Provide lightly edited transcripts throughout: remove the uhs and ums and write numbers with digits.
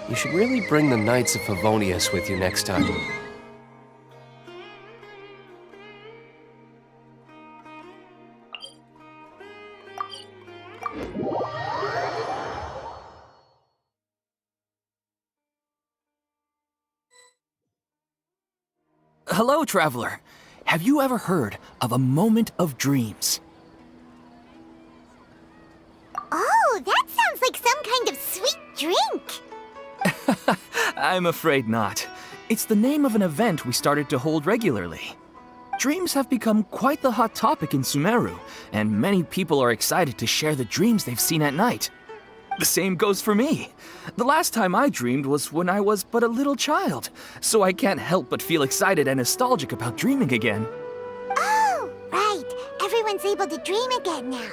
You should really bring the Knights of Favonius with you next time. Hello, traveler. Have you ever heard of a moment of dreams? Oh, that sounds like some kind of sweet drink. I'm afraid not. It's the name of an event we started to hold regularly. Dreams have become quite the hot topic in Sumeru, and many people are excited to share the dreams they've seen at night. The same goes for me. The last time I dreamed was when I was but a little child, so I can't help but feel excited and nostalgic about dreaming again. Oh, right. Everyone's able to dream again now.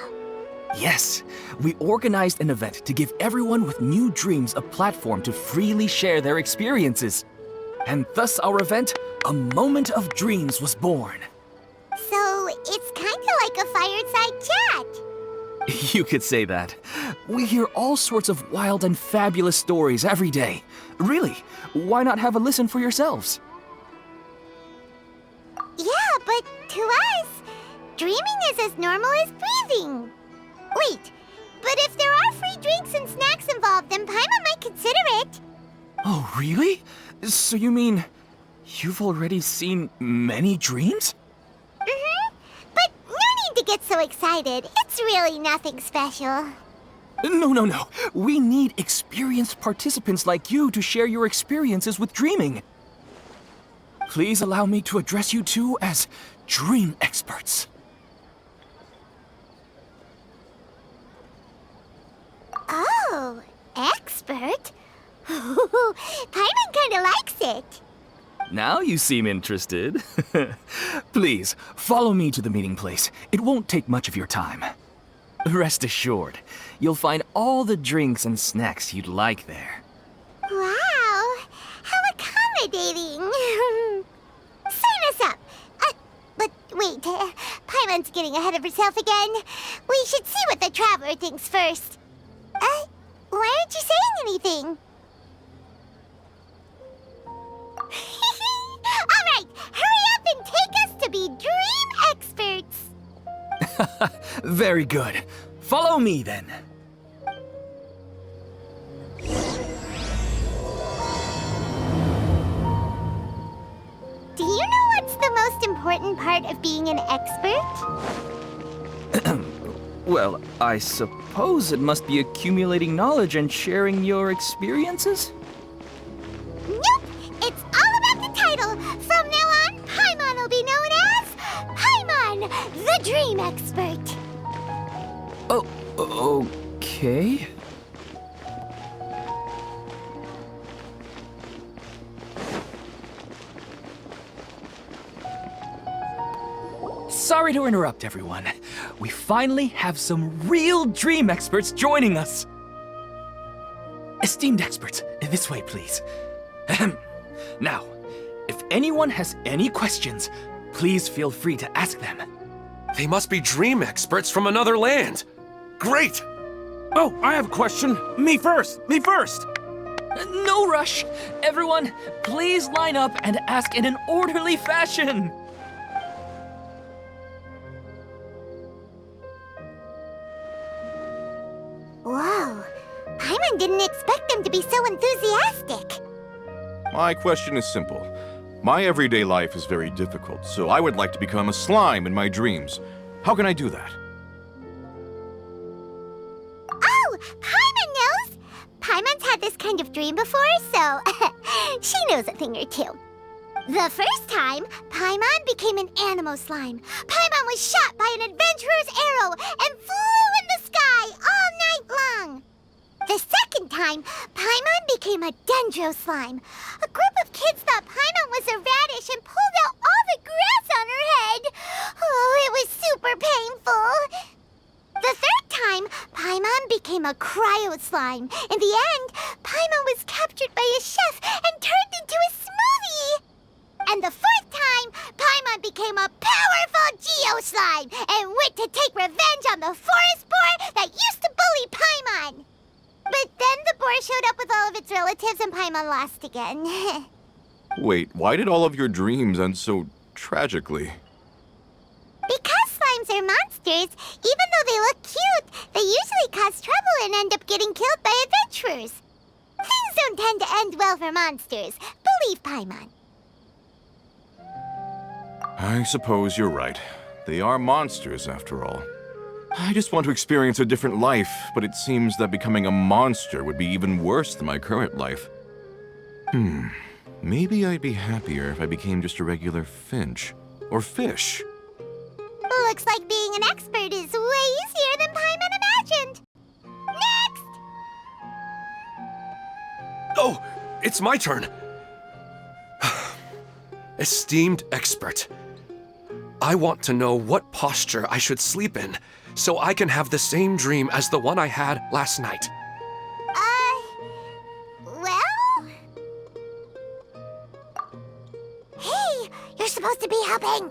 Yes, we organized an event to give everyone with new dreams a platform to freely share their experiences. And thus our event, A Moment of Dreams, was born. So, it's kind of like a fireside chat. You could say that. We hear all sorts of wild and fabulous stories every day. Really, why not have a listen for yourselves? Yeah, but to us, dreaming is as normal as breathing. Wait, but if there are free drinks and snacks involved, then Paimon might consider it. Oh, really? So you mean you've already seen many dreams? Mm-hmm. But no need to get so excited. It's really nothing special. No. We need experienced participants like you to share your experiences with dreaming. Please allow me to address you two as dream experts. Oh, expert? Paimon kinda likes it. Now you seem interested. Please, follow me to the meeting place. It won't take much of your time. Rest assured, you'll find all the drinks and snacks you'd like there. Wow, how accommodating. Sign us up. But wait, Paimon's getting ahead of herself again. We should see what the traveler thinks first. Why aren't you saying anything? All right, hurry up and take us to be dream experts. Very good. Follow me then. Do you know what's the most important part of being an expert? Well, I suppose it must be accumulating knowledge and sharing your experiences? Nope! It's all about the title! From now on, Paimon will be known as Paimon, the Dream Expert! Oh, okay. Sorry to interrupt, everyone. We finally have some real dream experts joining us. Esteemed experts, this way, please. Ahem. Now, if anyone has any questions, please feel free to ask them. They must be dream experts from another land. Great! Oh, I have a question. Me first! No rush. Everyone, please line up and ask in an orderly fashion. Whoa, Paimon didn't expect them to be so enthusiastic. My question is simple. My everyday life is very difficult, so I would like to become a slime in my dreams. How can I do that? Oh, Paimon knows! Paimon's had this kind of dream before, so she knows a thing or two. The first time, Paimon became an animal slime. Paimon was shot by an adventurer's arrow and flew in the sky all night long. The second time, Paimon became a dendro slime. A group of kids thought Paimon was a radish and pulled out all the grass on her head. Oh, it was super painful. The third time, Paimon became a cryo slime. In the end, Paimon was captured by a chef and turned into a smoothie. And the fourth time, Paimon became a powerful Geo slime and went to take revenge on the forest boar that used to bully Paimon. But then the boar showed up with all of its relatives and Paimon lost again. Wait, why did all of your dreams end so tragically? Because slimes are monsters, even though they look cute, they usually cause trouble and end up getting killed by adventurers. Things don't tend to end well for monsters. Believe Paimon. I suppose you're right. They are monsters, after all. I just want to experience a different life, but it seems that becoming a monster would be even worse than my current life. Maybe I'd be happier if I became just a regular finch. Or fish. Looks like being an expert is way easier than Paimon imagined. Next! Oh, it's my turn. Esteemed expert, I want to know what posture I should sleep in so I can have the same dream as the one I had last night. Well? Hey, you're supposed to be helping.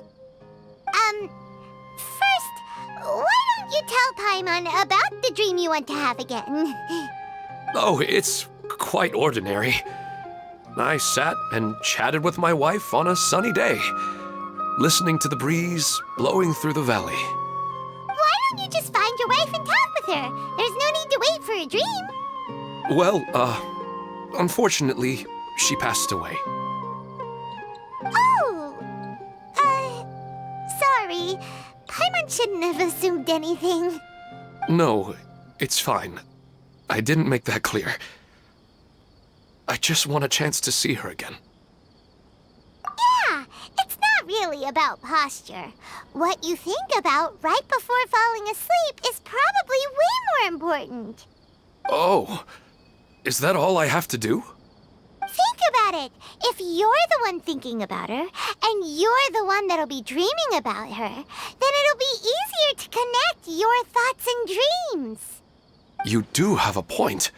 First, why don't you tell Paimon about the dream you want to have again? Oh, it's quite ordinary. I sat and chatted with my wife on a sunny day, listening to the breeze blowing through the valley. Why don't you just find your wife and talk with her? There's no need to wait for a dream. Well, unfortunately, she passed away. Oh, sorry. Paimon shouldn't have assumed anything. No, it's fine. I didn't make that clear. I just want a chance to see her again. Yeah, it's not really about posture. What you think about right before falling asleep is probably way more important. Oh, is that all I have to do? Think about it. If you're the one thinking about her, and you're the one that'll be dreaming about her, then it'll be easier to connect your thoughts and dreams. You do have a point.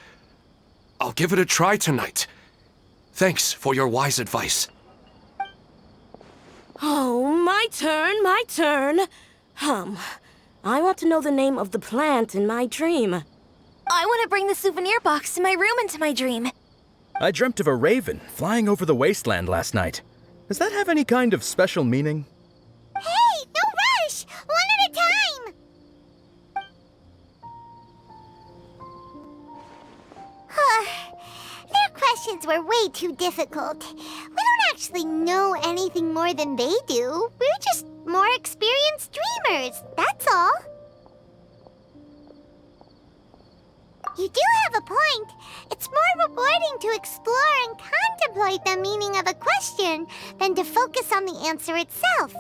I'll give it a try tonight. Thanks for your wise advice. Oh, my turn, my turn. I want to know the name of the plant in my dream. I want to bring the souvenir box to my room into my dream. I dreamt of a raven flying over the wasteland last night. Does that have any kind of special meaning? Hey, no rush! One at a time! Their questions were way too difficult. We don't actually know anything more than they do. We're just more experienced dreamers, that's all. You do have a point. It's more rewarding to explore and contemplate the meaning of a question than to focus on the answer itself.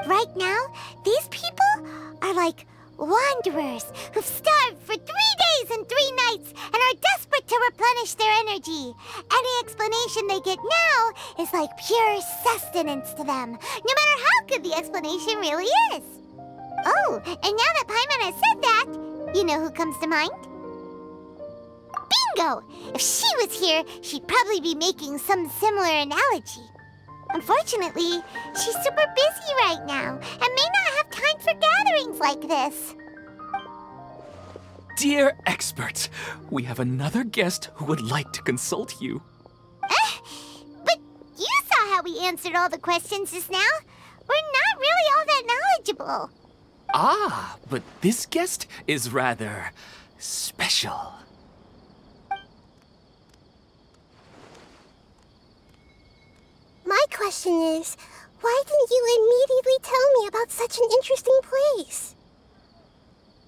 Right now, these people are like wanderers who've starved for 3 days and 3 nights and are desperate to replenish their energy. Any explanation they get now is like pure sustenance to them, no matter how good the explanation really is. Oh, and now that Paimon has said that, you know who comes to mind? Bingo! If she was here, she'd probably be making some similar analogy. Unfortunately, she's super busy right now and may not have time for gatherings like this. Dear expert, we have another guest who would like to consult you. But you saw how we answered all the questions just now. We're not really all that knowledgeable. Ah, but this guest is rather special. My question is, why didn't you immediately tell me about such an interesting place?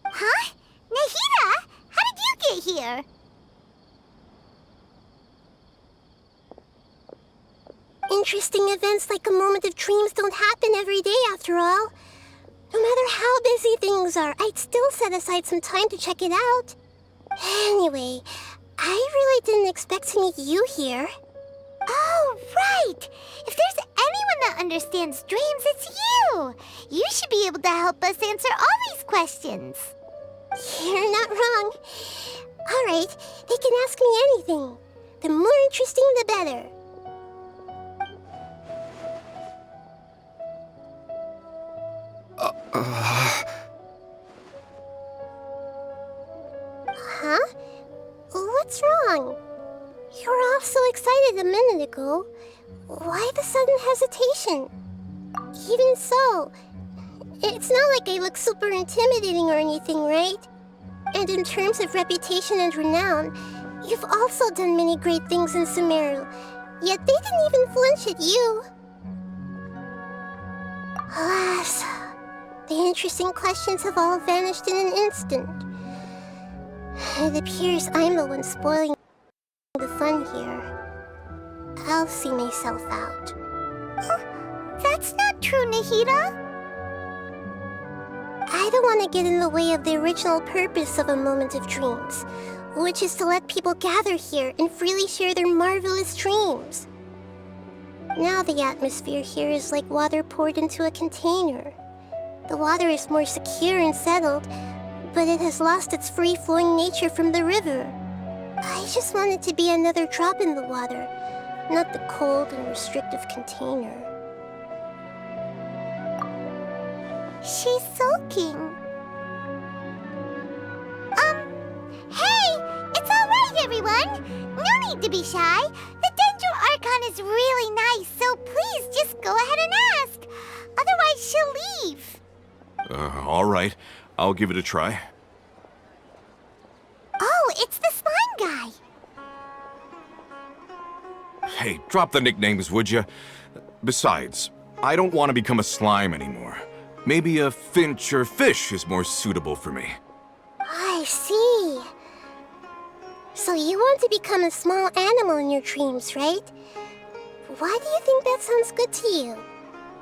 Huh? Nahida, how did you get here? Interesting events like a moment of dreams don't happen every day, after all. No matter how busy things are, I'd still set aside some time to check it out. Anyway, I really didn't expect to meet you here. Oh, right! If there's anyone that understands dreams, it's you! You should be able to help us answer all these questions. You're not wrong. All right, they can ask me anything. The more interesting, the better. Huh? What's wrong? You were all so excited a minute ago. Why the sudden hesitation? Even so, it's not like I look super intimidating or anything, right? And in terms of reputation and renown, you've also done many great things in Sumeru, yet they didn't even flinch at you. Alas, the interesting questions have all vanished in an instant. It appears I'm the one spoiling the fun here. I'll see myself out. That's not true, Nahida. I don't want to get in the way of the original purpose of a Moment of Dreams, which is to let people gather here and freely share their marvelous dreams. Now the atmosphere here is like water poured into a container. The water is more secure and settled, but it has lost its free-flowing nature from the river. I just want it to be another drop in the water, not the cold and restrictive container. She's sulking. Hey! It's all right, everyone! No need to be shy. The Dendro Archon is really nice, so please just go ahead and ask. Otherwise, she'll leave. All right. I'll give it a try. Oh, it's the slime guy. Hey, drop the nicknames, would you? Besides, I don't want to become a slime anymore. Maybe a finch or fish is more suitable for me. I see. So you want to become a small animal in your dreams, right? Why do you think that sounds good to you?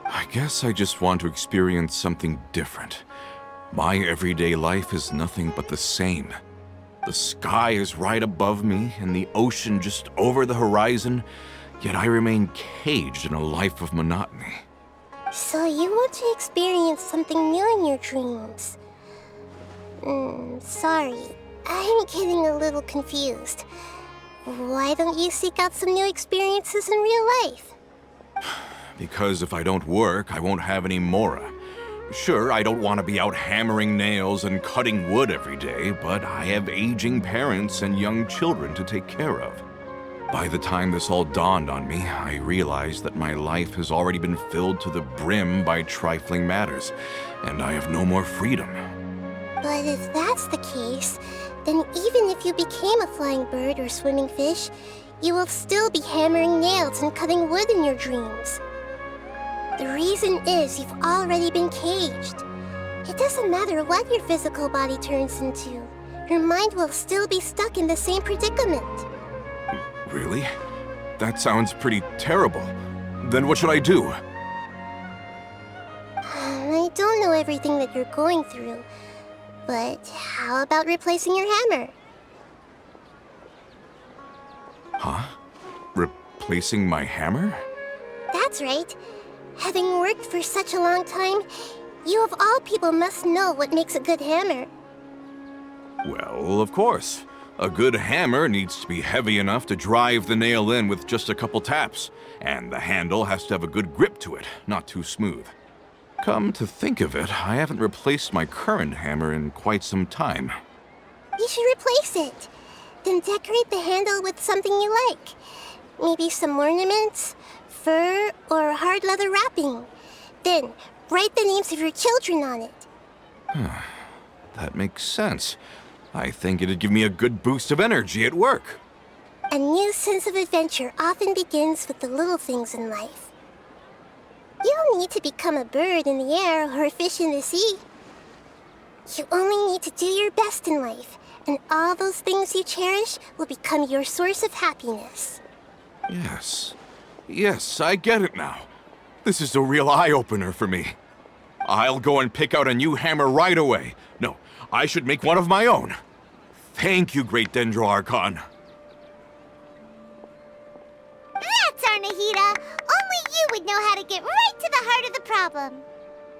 I guess I just want to experience something different. My everyday life is nothing but the same. The sky is right above me and the ocean just over the horizon, yet I remain caged in a life of monotony. So you want to experience something new in your dreams? Sorry, I'm getting a little confused. Why don't you seek out some new experiences in real life? Because if I don't work, I won't have any Mora. Sure, I don't want to be out hammering nails and cutting wood every day, but I have aging parents and young children to take care of. By the time this all dawned on me, I realized that my life has already been filled to the brim by trifling matters, and I have no more freedom. But if that's the case, then even if you became a flying bird or swimming fish, you will still be hammering nails and cutting wood in your dreams. The reason is you've already been caged. It doesn't matter what your physical body turns into. Your mind will still be stuck in the same predicament. Really? That sounds pretty terrible. Then what should I do? I don't know everything that you're going through, but how about replacing your hammer? Huh? Replacing my hammer? That's right. Having worked for such a long time, you of all people must know what makes a good hammer. Well, of course. A good hammer needs to be heavy enough to drive the nail in with just a couple taps, and the handle has to have a good grip to it, not too smooth. Come to think of it, I haven't replaced my current hammer in quite some time. You should replace it. Then decorate the handle with something you like. Maybe some ornaments, fur, or hard leather wrapping. Then, write the names of your children on it. That makes sense. I think it'd give me a good boost of energy at work. A new sense of adventure often begins with the little things in life. You don't need to become a bird in the air or a fish in the sea. You only need to do your best in life, and all those things you cherish will become your source of happiness. Yes, I get it now. This is a real eye-opener for me. I'll go and pick out a new hammer right away. No, I should make one of my own. Thank you, Great Dendro Archon. That's our Nahida. Only you would know how to get right to the heart of the problem.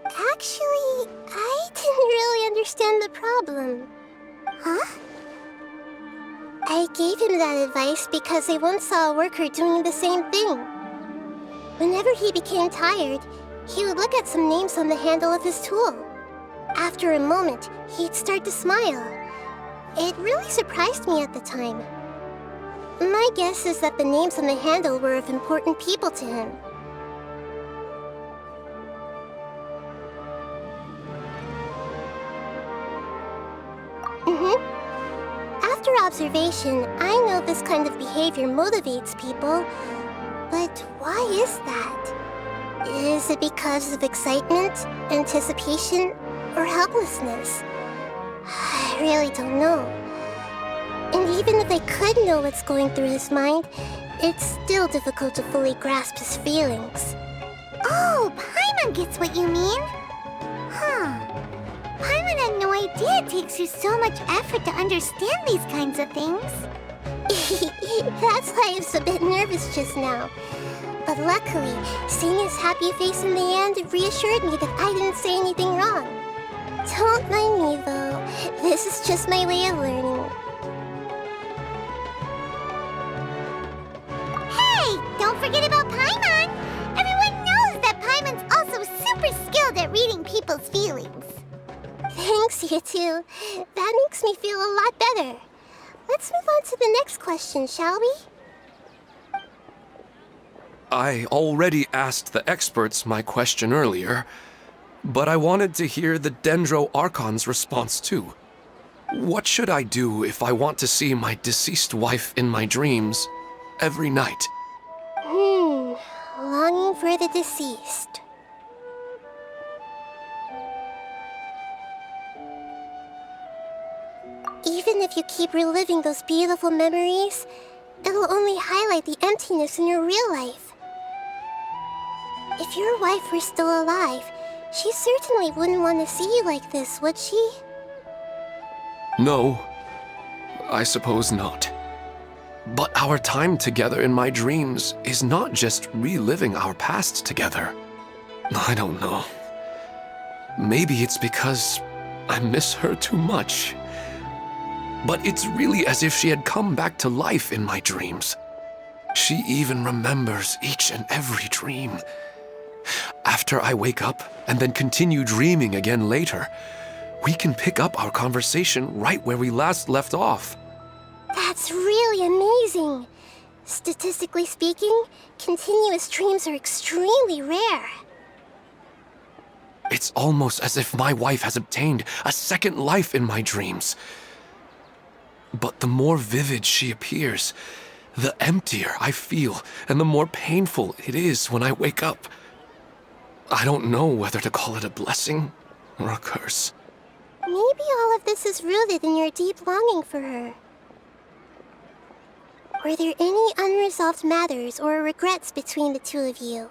Actually, I didn't really understand the problem. Huh? I gave him that advice because I once saw a worker doing the same thing. Whenever he became tired, he would look at some names on the handle of his tool. After a moment, he'd start to smile. It really surprised me at the time. My guess is that the names on the handle were of important people to him. After observation, I know this kind of behavior motivates people. But why is that? Is it because of excitement, anticipation, or helplessness? I really don't know. And even if I could know what's going through his mind, it's still difficult to fully grasp his feelings. Oh, Paimon gets what you mean. Huh. Paimon had no idea it takes you so much effort to understand these kinds of things. That's why I was a bit nervous just now. But luckily, seeing his happy face in the end reassured me that I didn't say anything wrong. Don't mind me, though. This is just my way of learning. Hey, don't forget about Paimon! Everyone knows that Paimon's also super skilled at reading people's feelings. Thanks, you two. That makes me feel a lot better. Let's move on to the next question, shall we? I already asked the experts my question earlier, but I wanted to hear the Dendro Archon's response too. What should I do if I want to see my deceased wife in my dreams every night? Longing for the deceased. Even if you keep reliving those beautiful memories, it'll only highlight the emptiness in your real life. If your wife were still alive, she certainly wouldn't want to see you like this, would she? No, I suppose not. But our time together in my dreams is not just reliving our past together. I don't know. Maybe it's because I miss her too much. But it's really as if she had come back to life in my dreams. She even remembers each and every dream. After I wake up and then continue dreaming again later, we can pick up our conversation right where we last left off. That's really amazing. Statistically speaking, continuous dreams are extremely rare. It's almost as if my wife has obtained a second life in my dreams. But the more vivid she appears, the emptier I feel and the more painful it is when I wake up. I don't know whether to call it a blessing or a curse. Maybe all of this is rooted in your deep longing for her. Were there any unresolved matters or regrets between the two of you?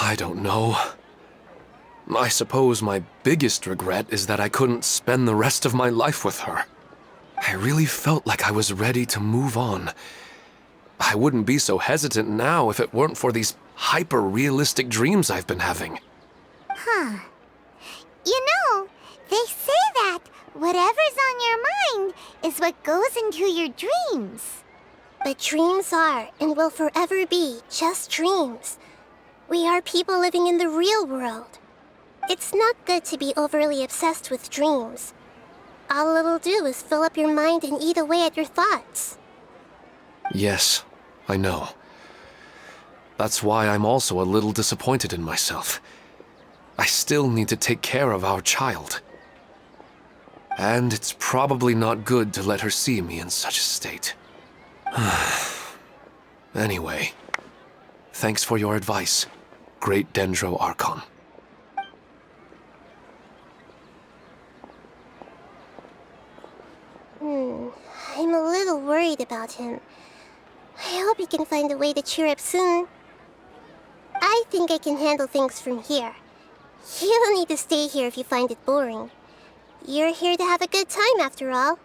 I don't know. I suppose my biggest regret is that I couldn't spend the rest of my life with her. I really felt like I was ready to move on. I wouldn't be so hesitant now if it weren't for these hyper-realistic dreams I've been having. Huh. You know, they say that whatever's on your mind is what goes into your dreams. But dreams are and will forever be just dreams. We are people living in the real world. It's not good to be overly obsessed with dreams. All it'll do is fill up your mind and eat away at your thoughts. Yes, I know. That's why I'm also a little disappointed in myself. I still need to take care of our child. And it's probably not good to let her see me in such a state. Anyway, thanks for your advice, Great Dendro Archon. I'm a little worried about him. I hope he can find a way to cheer up soon. I think I can handle things from here. You don't need to stay here if you find it boring. You're here to have a good time, after all.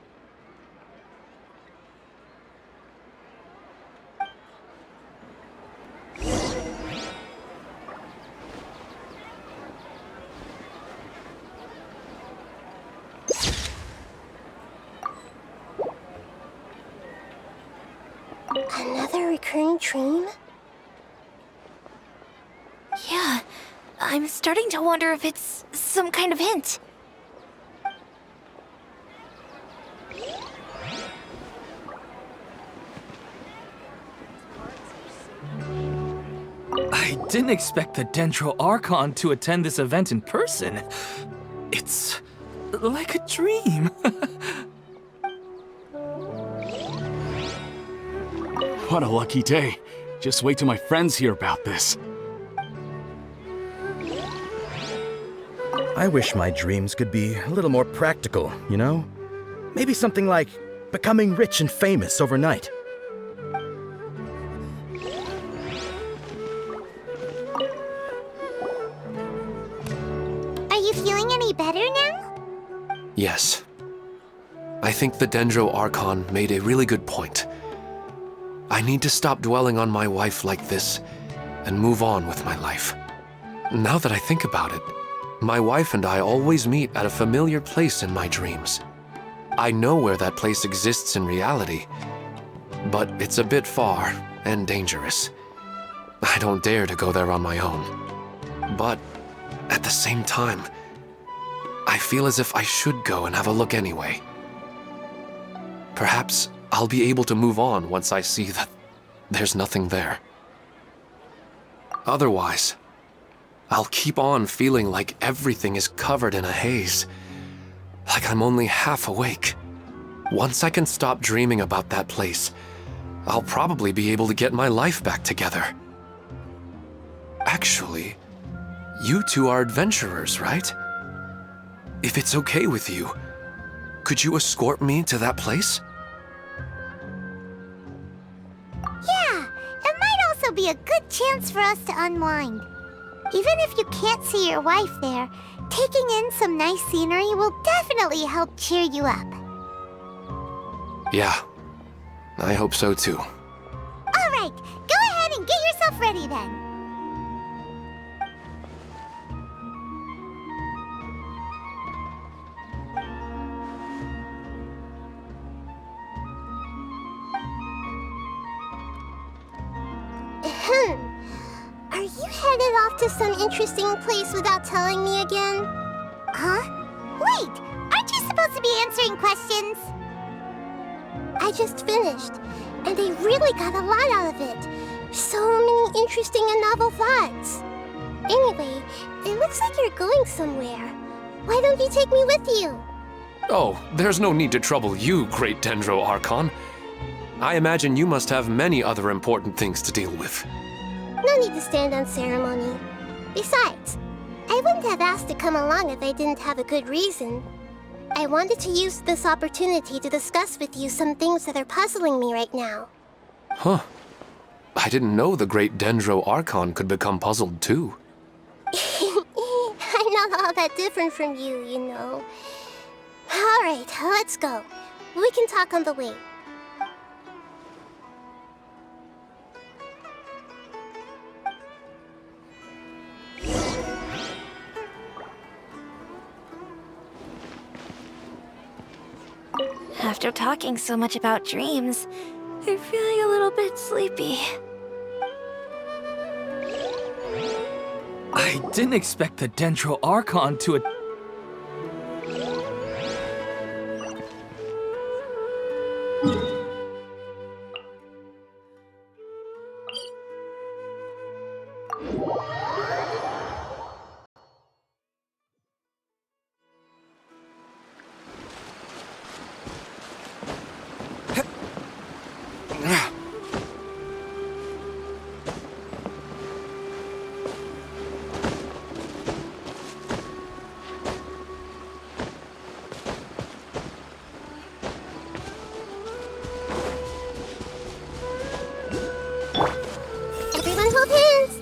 Another recurring dream? Yeah, I'm starting to wonder if it's some kind of hint. I didn't expect the Dendro Archon to attend this event in person. It's like a dream. What a lucky day. Just wait till my friends hear about this. I wish my dreams could be a little more practical, you know? Maybe something like becoming rich and famous overnight. Are you feeling any better now? Yes. I think the Dendro Archon made a really good point. I need to stop dwelling on my wife like this and move on with my life. Now that I think about it, my wife and I always meet at a familiar place in my dreams. I know where that place exists in reality, but it's a bit far and dangerous. I don't dare to go there on my own. But at the same time, I feel as if I should go and have a look anyway. Perhaps I'll be able to move on once I see that there's nothing there. Otherwise, I'll keep on feeling like everything is covered in a haze, like I'm only half awake. Once I can stop dreaming about that place, I'll probably be able to get my life back together. Actually, you two are adventurers, right? If it's okay with you, could you escort me to that place? Yeah, it might also be a good chance for us to unwind. Even if you can't see your wife there, taking in some nice scenery will definitely help cheer you up. Yeah, I hope so too. All right, go ahead and get yourself ready then. Are you headed off to some interesting place without telling me again? Huh? Wait, aren't you supposed to be answering questions? I just finished, and I really got a lot out of it. So many interesting and novel thoughts. Anyway, it looks like you're going somewhere. Why don't you take me with you? Oh, there's no need to trouble you, great Dendro Archon. I imagine you must have many other important things to deal with. No need to stand on ceremony. Besides, I wouldn't have asked to come along if I didn't have a good reason. I wanted to use this opportunity to discuss with you some things that are puzzling me right now. Huh. I didn't know the great Dendro Archon could become puzzled too. I'm not all that different from you, you know. All right, let's go. We can talk on the way. After talking so much about dreams, I'm feeling a little bit sleepy. I didn't expect the Dendro Archon to Everyone hold hands.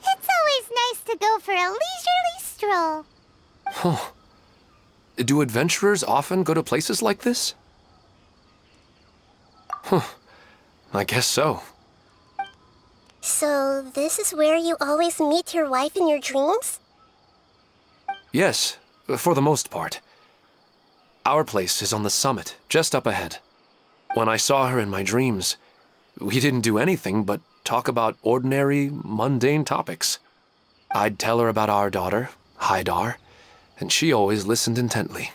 It's always nice to go for a leisurely stroll. Huh. Do adventurers often go to places like this? Huh. I guess so. So, this is where you always meet your wife in your dreams? Yes, for the most part. Our place is on the summit, just up ahead. When I saw her in my dreams, we didn't do anything but talk about ordinary, mundane topics. I'd tell her about our daughter, Haidar, and she always listened intently.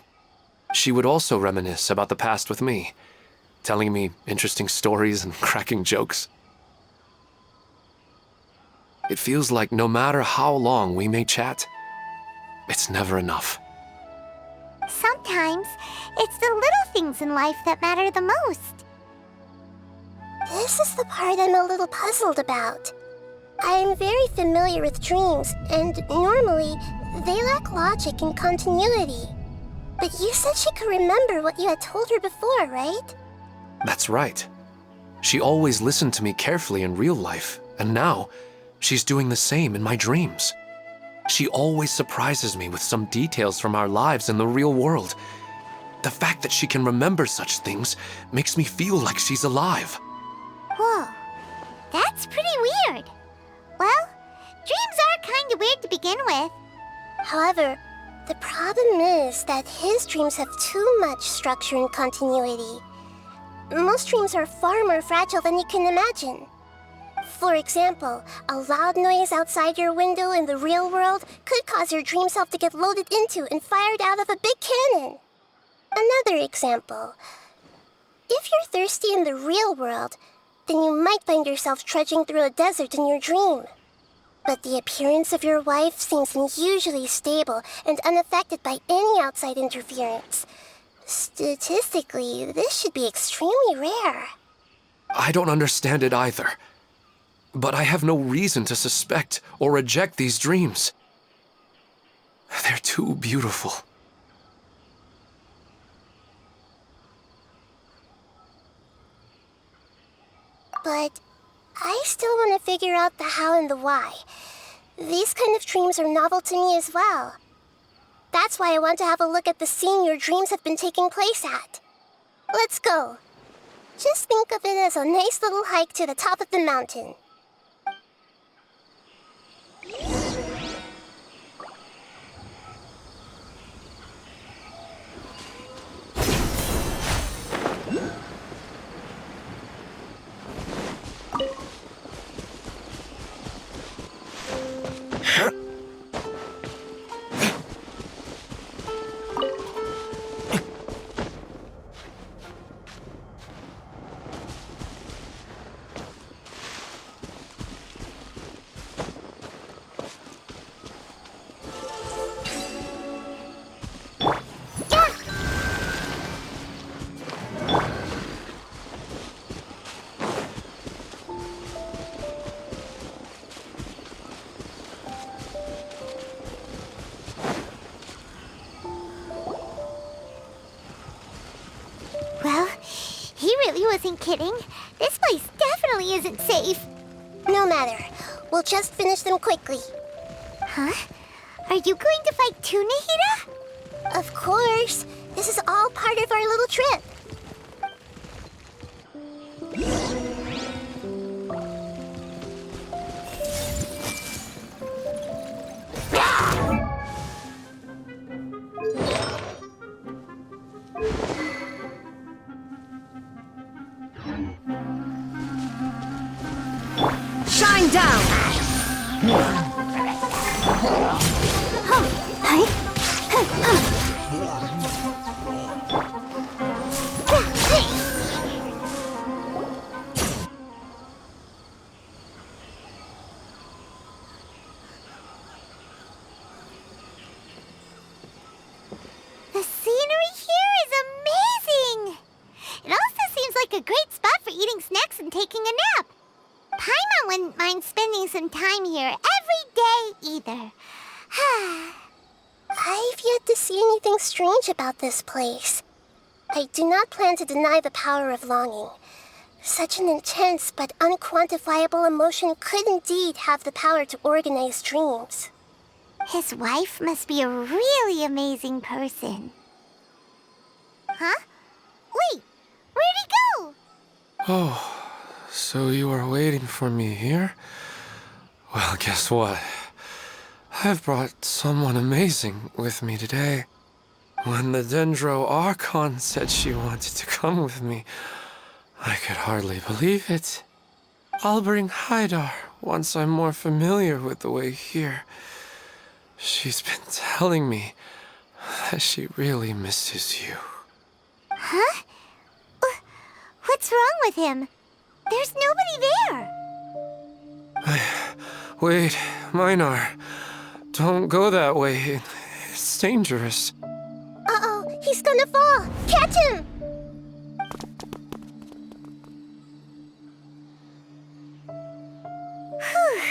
She would also reminisce about the past with me, telling me interesting stories and cracking jokes. It feels like no matter how long we may chat, it's never enough. Sometimes, it's the little things in life that matter the most. This is the part I'm a little puzzled about. I am very familiar with dreams, and normally, they lack logic and continuity. But you said she could remember what you had told her before, right? That's right. She always listened to me carefully in real life, and now, she's doing the same in my dreams. She always surprises me with some details from our lives in the real world. The fact that she can remember such things makes me feel like she's alive. Whoa, that's pretty weird. Well, dreams are kind of weird to begin with. However, the problem is that his dreams have too much structure and continuity. Most dreams are far more fragile than you can imagine. For example, a loud noise outside your window in the real world could cause your dream self to get loaded into and fired out of a big cannon. Another example. If you're thirsty in the real world, then you might find yourself trudging through a desert in your dream. But the appearance of your wife seems unusually stable and unaffected by any outside interference. Statistically, this should be extremely rare. I don't understand it either. But I have no reason to suspect or reject these dreams. They're too beautiful. But I still want to figure out the how and the why. These kind of dreams are novel to me as well. That's why I want to have a look at the scene your dreams have been taking place at. Let's go. Just think of it as a nice little hike to the top of the mountain. Well, he really wasn't kidding. This place definitely isn't safe. No matter. We'll just finish them quickly. Huh? Are you going to fight too, Nahida? Of course. This is all part of our little trip. Shine down! The scenery here is amazing! It also seems like a great spot for eating snacks and taking a nap. Paimon wouldn't mind spending some time here every day either. I've yet to see anything strange about this place. I do not plan to deny the power of longing. Such an intense but unquantifiable emotion could indeed have the power to organize dreams. His wife must be a really amazing person. Huh? Wait, where'd he go? Oh, so you are waiting for me here? Well, guess what? I've brought someone amazing with me today. When the Dendro Archon said she wanted to come with me, I could hardly believe it. I'll bring Haidar once I'm more familiar with the way here. She's been telling me that she really misses you. Huh? What's wrong with him? There's nobody there. Wait, Minar. Don't go that way. It's dangerous. Uh-oh, he's gonna fall! Catch him! Whew.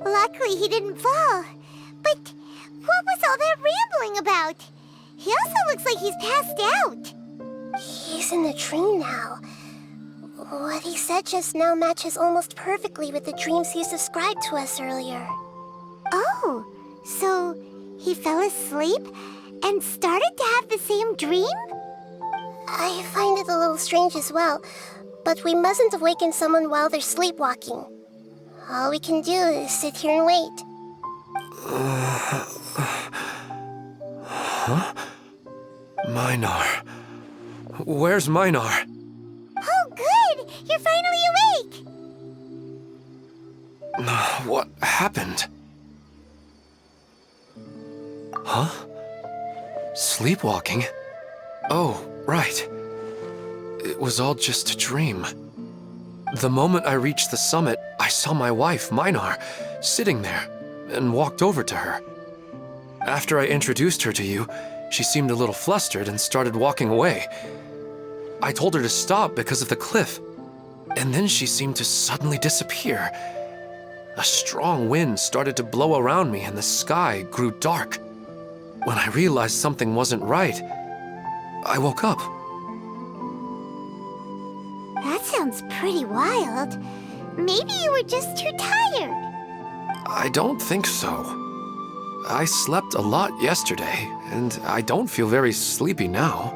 Luckily he didn't fall. But what was all that rambling about? He also looks like he's passed out. He's in the dream now. What he said just now matches almost perfectly with the dreams he's described to us earlier. Oh, so he fell asleep and started to have the same dream? I find it a little strange as well, but we mustn't awaken someone while they're sleepwalking. All we can do is sit here and wait. Huh? Minar. Where's Minar? Oh, good! You're finally awake! What happened? Huh? Sleepwalking? Oh, right. It was all just a dream. The moment I reached the summit, I saw my wife, Minar, sitting there, and walked over to her. After I introduced her to you, she seemed a little flustered and started walking away. I told her to stop because of the cliff, and then she seemed to suddenly disappear. A strong wind started to blow around me and the sky grew dark. When I realized something wasn't right, I woke up. That sounds pretty wild. Maybe you were just too tired. I don't think so. I slept a lot yesterday, and I don't feel very sleepy now.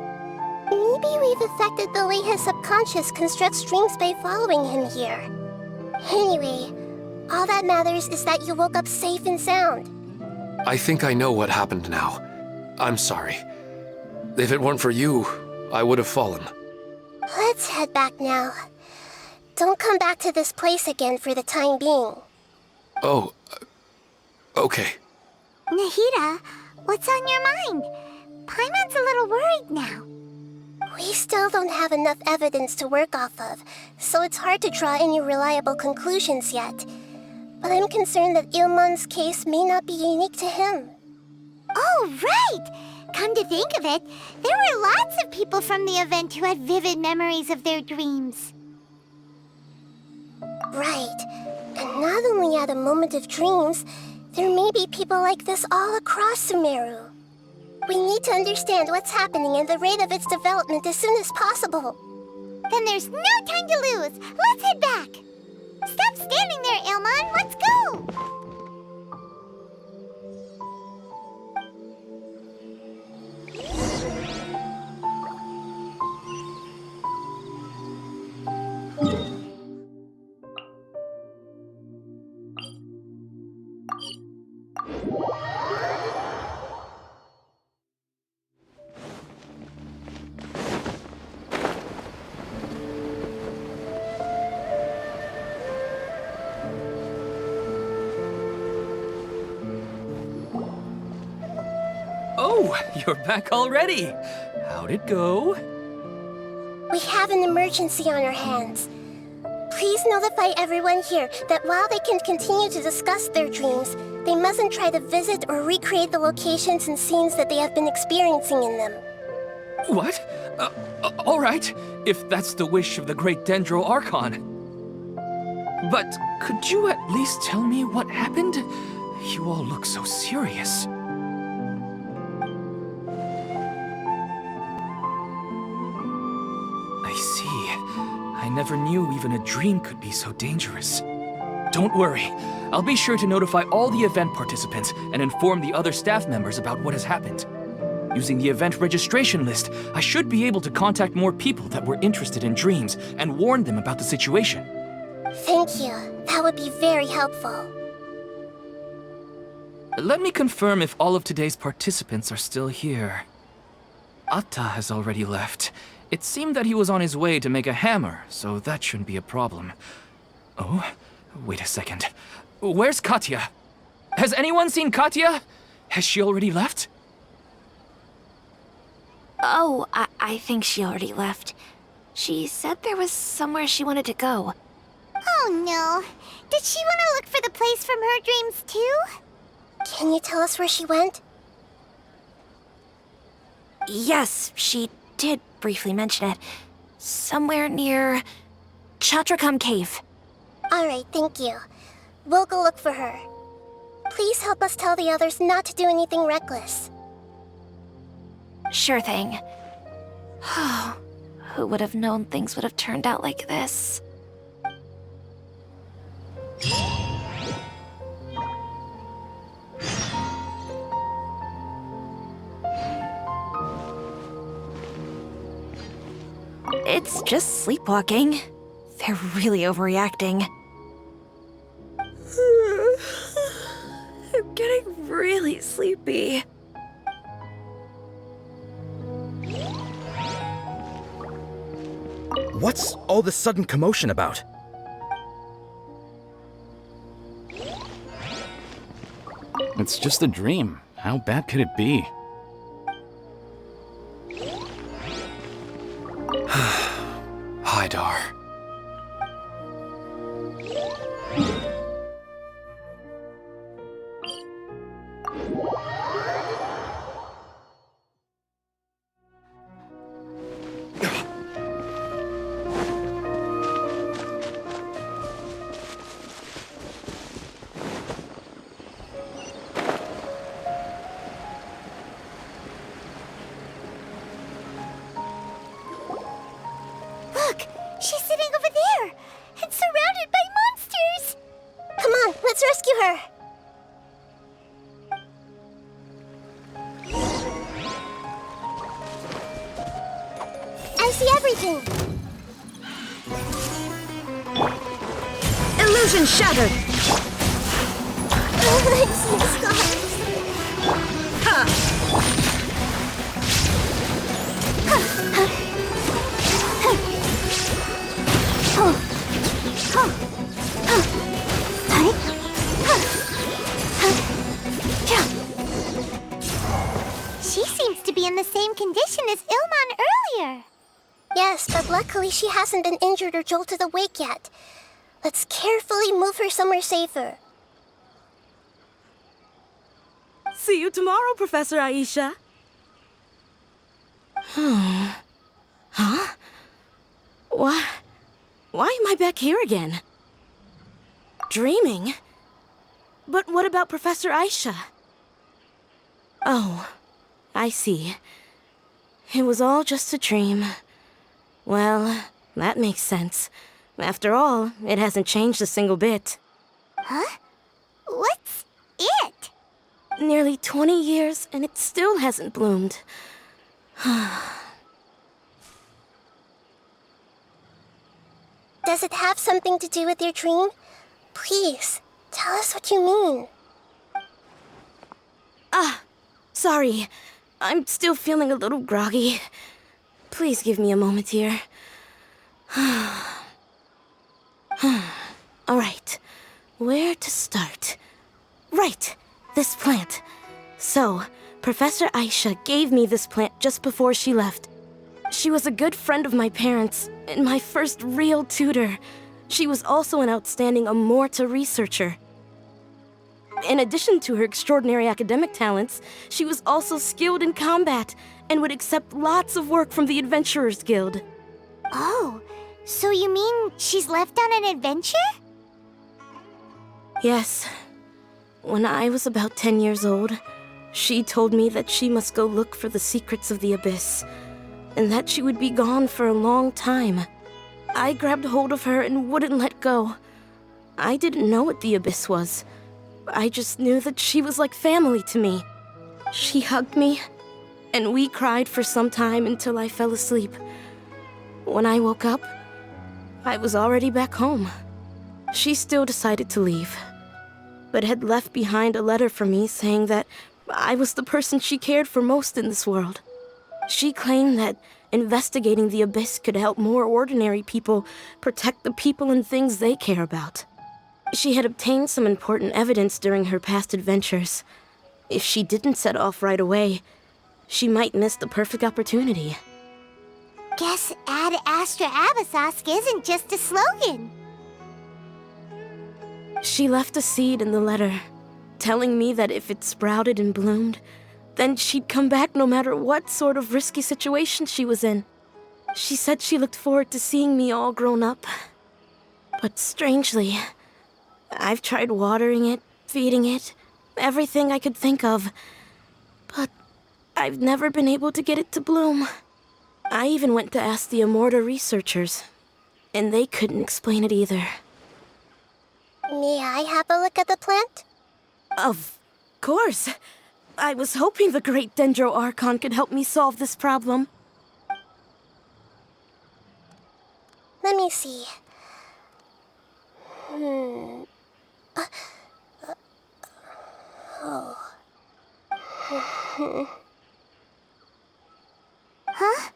Maybe we've affected the way his subconscious constructs dreams by following him here. Anyway, all that matters is that you woke up safe and sound. I think I know what happened now. I'm sorry. If it weren't for you, I would have fallen. Let's head back now. Don't come back to this place again for the time being. Oh, okay. Nahida, what's on your mind? Paimon's a little worried now. We still don't have enough evidence to work off of, so it's hard to draw any reliable conclusions yet. But I'm concerned that Ilmon's case may not be unique to him. Oh, right! Come to think of it, there were lots of people from the event who had vivid memories of their dreams. Right. And not only at a moment of dreams, there may be people like this all across Sumeru. We need to understand what's happening and the rate of its development as soon as possible. Then there's no time to lose. Let's head back. Stop standing there, Ilmon. Let's go. Oh, you're back already. How'd it go? We have an emergency on our hands. Please notify everyone here that while they can continue to discuss their dreams, they mustn't try to visit or recreate the locations and scenes that they have been experiencing in them. What? All right, if that's the wish of the great Dendro Archon. But could you at least tell me what happened? You all look so serious. I see. I never knew even a dream could be so dangerous. Don't worry. I'll be sure to notify all the event participants and inform the other staff members about what has happened. Using the event registration list, I should be able to contact more people that were interested in dreams and warn them about the situation. Thank you. That would be very helpful. Let me confirm if all of today's participants are still here. Atta has already left. It seemed that he was on his way to make a hammer, so that shouldn't be a problem. Oh, wait a second. Where's Katya? Has anyone seen Katya? Has she already left? Oh, I think she already left. She said there was somewhere she wanted to go. Oh no. Did she want to look for the place from her dreams too? Can you tell us where she went? Yes, she did briefly mention it. Somewhere near Chatrakam Cave. Alright, thank you. We'll go look for her. Please help us tell the others not to do anything reckless. Sure thing. Who would have known things would have turned out like this? It's just sleepwalking. They're really overreacting. I'm getting really sleepy. What's all this sudden commotion about? It's just a dream. How bad could it be? Haidar. Look, she's sitting over there and surrounded by monsters. Come on, let's rescue her! I see everything! Illusion shattered! I see the scars! She seems to be in the same condition as Ilman earlier. Yes, but luckily she hasn't been injured or jolted awake yet. Let's carefully move her somewhere safer. See you tomorrow, Professor Aisha. Huh? Why am I back here again? Dreaming? But what about Professor Aisha? Oh, I see. It was all just a dream. Well, that makes sense. After all, it hasn't changed a single bit. Huh? What's it? Nearly 20 years, and it still hasn't bloomed. Does it have something to do with your dream? Please, tell us what you mean. Sorry. I'm still feeling a little groggy. Please give me a moment here. Alright, where to start? Right, this plant. So, Professor Aisha gave me this plant just before she left. She was a good friend of my parents, and my first real tutor. She was also an outstanding Amorta researcher. In addition to her extraordinary academic talents, she was also skilled in combat and would accept lots of work from the Adventurers Guild. Oh, so you mean she's left on an adventure? Yes. When I was about 10 years old, she told me that she must go look for the secrets of the Abyss, and that she would be gone for a long time. I grabbed hold of her and wouldn't let go. I didn't know what the Abyss was. I just knew that she was like family to me. She hugged me, and we cried for some time until I fell asleep. When I woke up, I was already back home. She still decided to leave. but had left behind a letter for me saying that I was the person she cared for most in this world. She claimed that investigating the Abyss could help more ordinary people protect the people and things they care about. She had obtained some important evidence during her past adventures. If she didn't set off right away, she might miss the perfect opportunity. Guess Ad Astra Abyssosque isn't just a slogan. She left a seed in the letter, telling me that if it sprouted and bloomed, then she'd come back no matter what sort of risky situation she was in. She said she looked forward to seeing me all grown up. But strangely, I've tried watering it, feeding it, everything I could think of. But I've never been able to get it to bloom. I even went to ask the Amorta researchers, and they couldn't explain it either. May I have a look at the plant? Of course. I was hoping the great Dendro Archon could help me solve this problem. Let me see. Huh?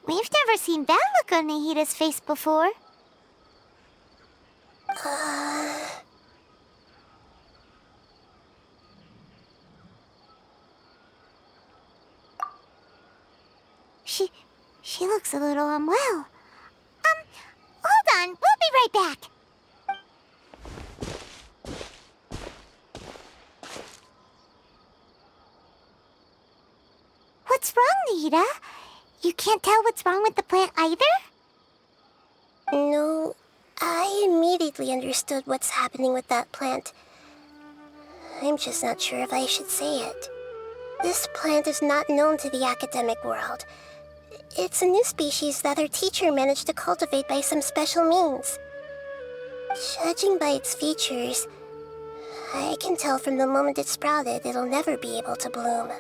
We've never seen that look on Nahida's face before. She looks a little unwell. Hold on, we'll be right back. What's wrong, Nahida? You can't tell what's wrong with the plant either? No, I immediately understood what's happening with that plant. I'm just not sure if I should say it. This plant is not known to the academic world. It's a new species that our teacher managed to cultivate by some special means. Judging by its features, I can tell from the moment it sprouted it'll never be able to bloom.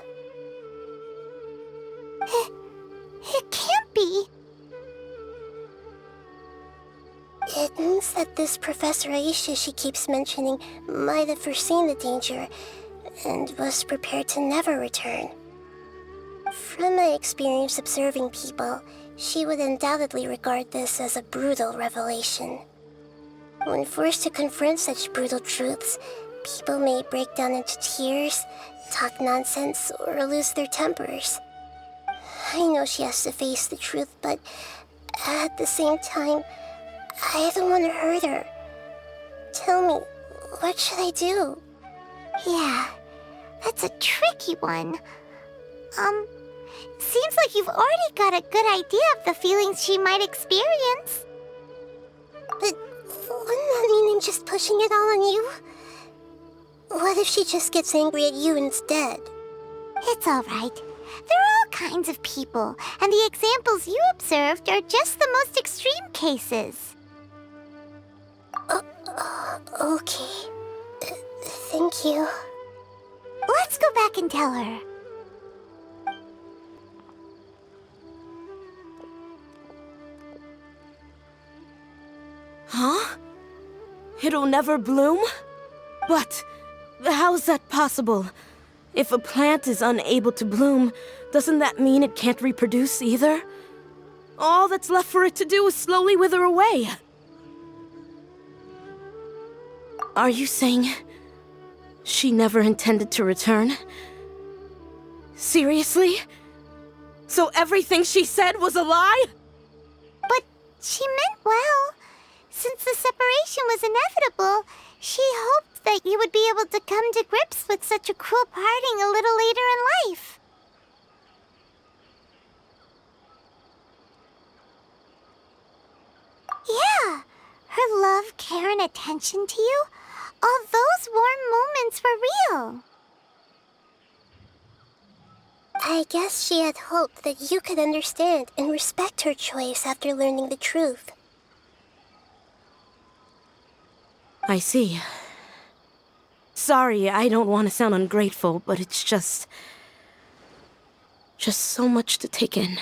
It can't be. It means that this Professor Aisha she keeps mentioning might have foreseen the danger and was prepared to never return. From my experience observing people, she would undoubtedly regard this as a brutal revelation. When forced to confront such brutal truths, people may break down into tears, talk nonsense, or lose their tempers. I know she has to face the truth, but at the same time, I don't want to hurt her. Tell me, what should I do? Yeah, that's a tricky one. Seems like you've already got a good idea of the feelings she might experience. But wouldn't that mean I'm just pushing it all on you? What if she just gets angry at you instead? It's all right. There are all kinds of people, and the examples you observed are just the most extreme cases. Okay. Thank you. Let's go back and tell her. Huh? It'll never bloom? But how's that possible? If a plant is unable to bloom, doesn't that mean it can't reproduce either? All that's left for it to do is slowly wither away. Are you saying she never intended to return? Seriously? So everything she said was a lie? But she meant well. Since the separation was inevitable, she hoped that you would be able to come to grips with such a cruel parting a little later in life. Yeah, her love, care, and attention to you, all those warm moments were real. I guess she had hoped that you could understand and respect her choice after learning the truth. I see. Sorry, I don't want to sound ungrateful, but it's just so much to take in.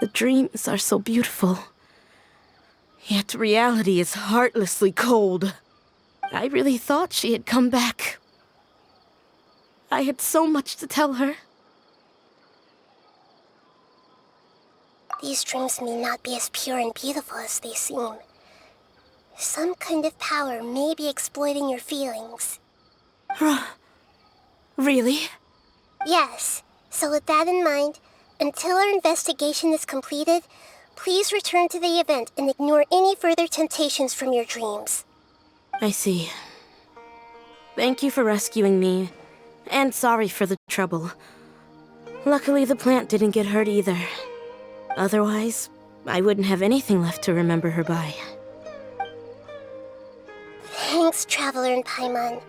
The dreams are so beautiful. Yet reality is heartlessly cold. I really thought she had come back. I had so much to tell her. These dreams may not be as pure and beautiful as they seem. Some kind of power may be exploiting your feelings. Really? Yes. So with that in mind, until our investigation is completed, please return to the event and ignore any further temptations from your dreams. I see. Thank you for rescuing me, and sorry for the trouble. Luckily, the plant didn't get hurt either. Otherwise, I wouldn't have anything left to remember her by. Thanks, Traveler and Paimon.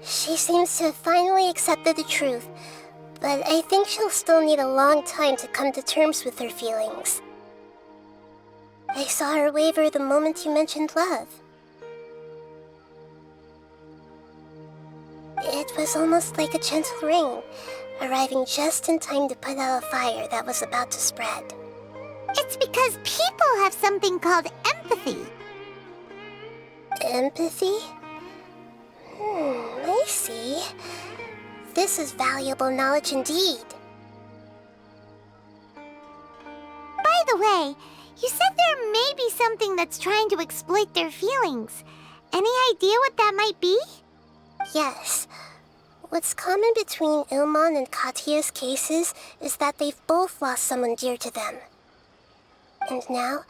She seems to have finally accepted the truth, but I think she'll still need a long time to come to terms with her feelings. I saw her waver the moment you mentioned love. It was almost like a gentle rain, arriving just in time to put out a fire that was about to spread. It's because people have something called empathy. Empathy? I see. This is valuable knowledge indeed. By the way, you said there may be something that's trying to exploit their feelings. Any idea what that might be? Yes. What's common between Ilmon and Katya's cases is that they've both lost someone dear to them. And now,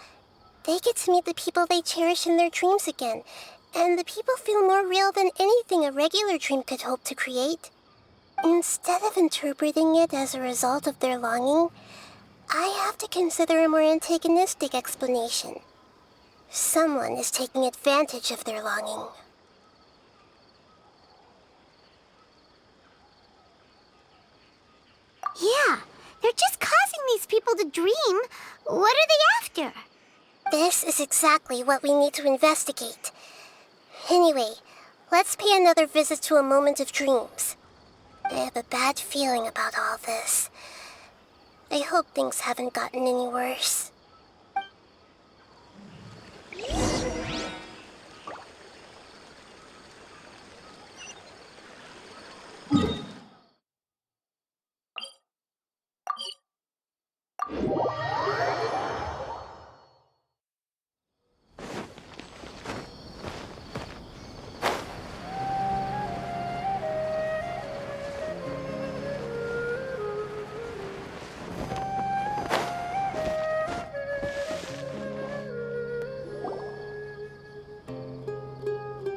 they get to meet the people they cherish in their dreams again, and the people feel more real than anything a regular dream could hope to create. Instead of interpreting it as a result of their longing, I have to consider a more antagonistic explanation. Someone is taking advantage of their longing. Yeah, they're just causing these people to dream. What are they after? This is exactly what we need to investigate. Anyway, let's pay another visit to a moment of dreams. I have a bad feeling about all this. I hope things haven't gotten any worse.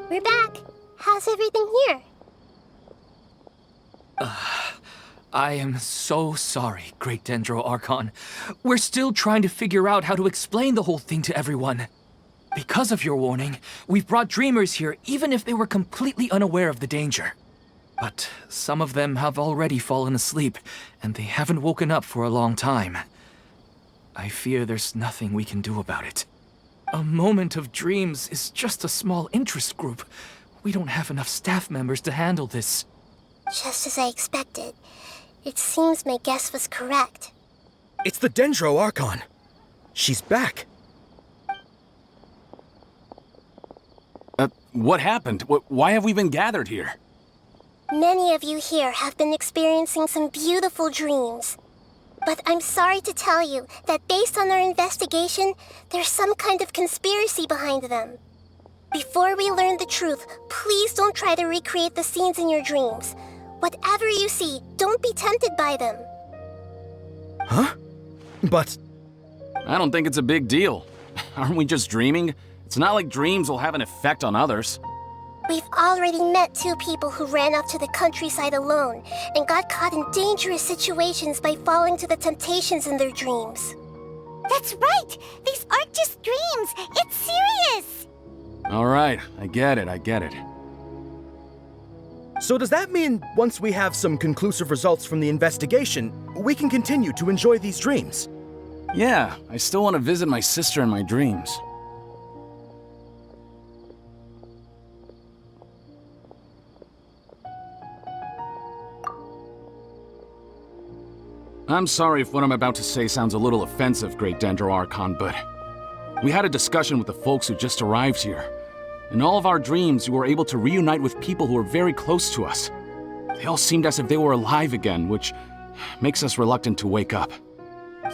We're back. How's everything here? I am so sorry, Great Dendro Archon. We're still trying to figure out how to explain the whole thing to everyone. Because of your warning, we've brought dreamers here even if they were completely unaware of the danger. But some of them have already fallen asleep, and they haven't woken up for a long time. I fear there's nothing we can do about it. A moment of dreams is just a small interest group. We don't have enough staff members to handle this. Just as I expected. It seems my guess was correct. It's the Dendro Archon. She's back. What happened? Why have we been gathered here? Many of you here have been experiencing some beautiful dreams. But I'm sorry to tell you that based on our investigation, there's some kind of conspiracy behind them. Before we learn the truth, please don't try to recreate the scenes in your dreams. Whatever you see, don't be tempted by them. Huh? But... I don't think it's a big deal. Aren't we just dreaming? It's not like dreams will have an effect on others. We've already met 2 people who ran off to the countryside alone and got caught in dangerous situations by falling to the temptations in their dreams. That's right! These aren't just dreams! It's serious! All right, I get it. so does that mean once we have some conclusive results from the investigation, we can continue to enjoy these dreams? Yeah, I still want to visit my sister in my dreams. I'm sorry if what I'm about to say sounds a little offensive, Great Dendro Archon, but we had a discussion with the folks who just arrived here. In all of our dreams, we were able to reunite with people who were very close to us. They all seemed as if they were alive again, which makes us reluctant to wake up.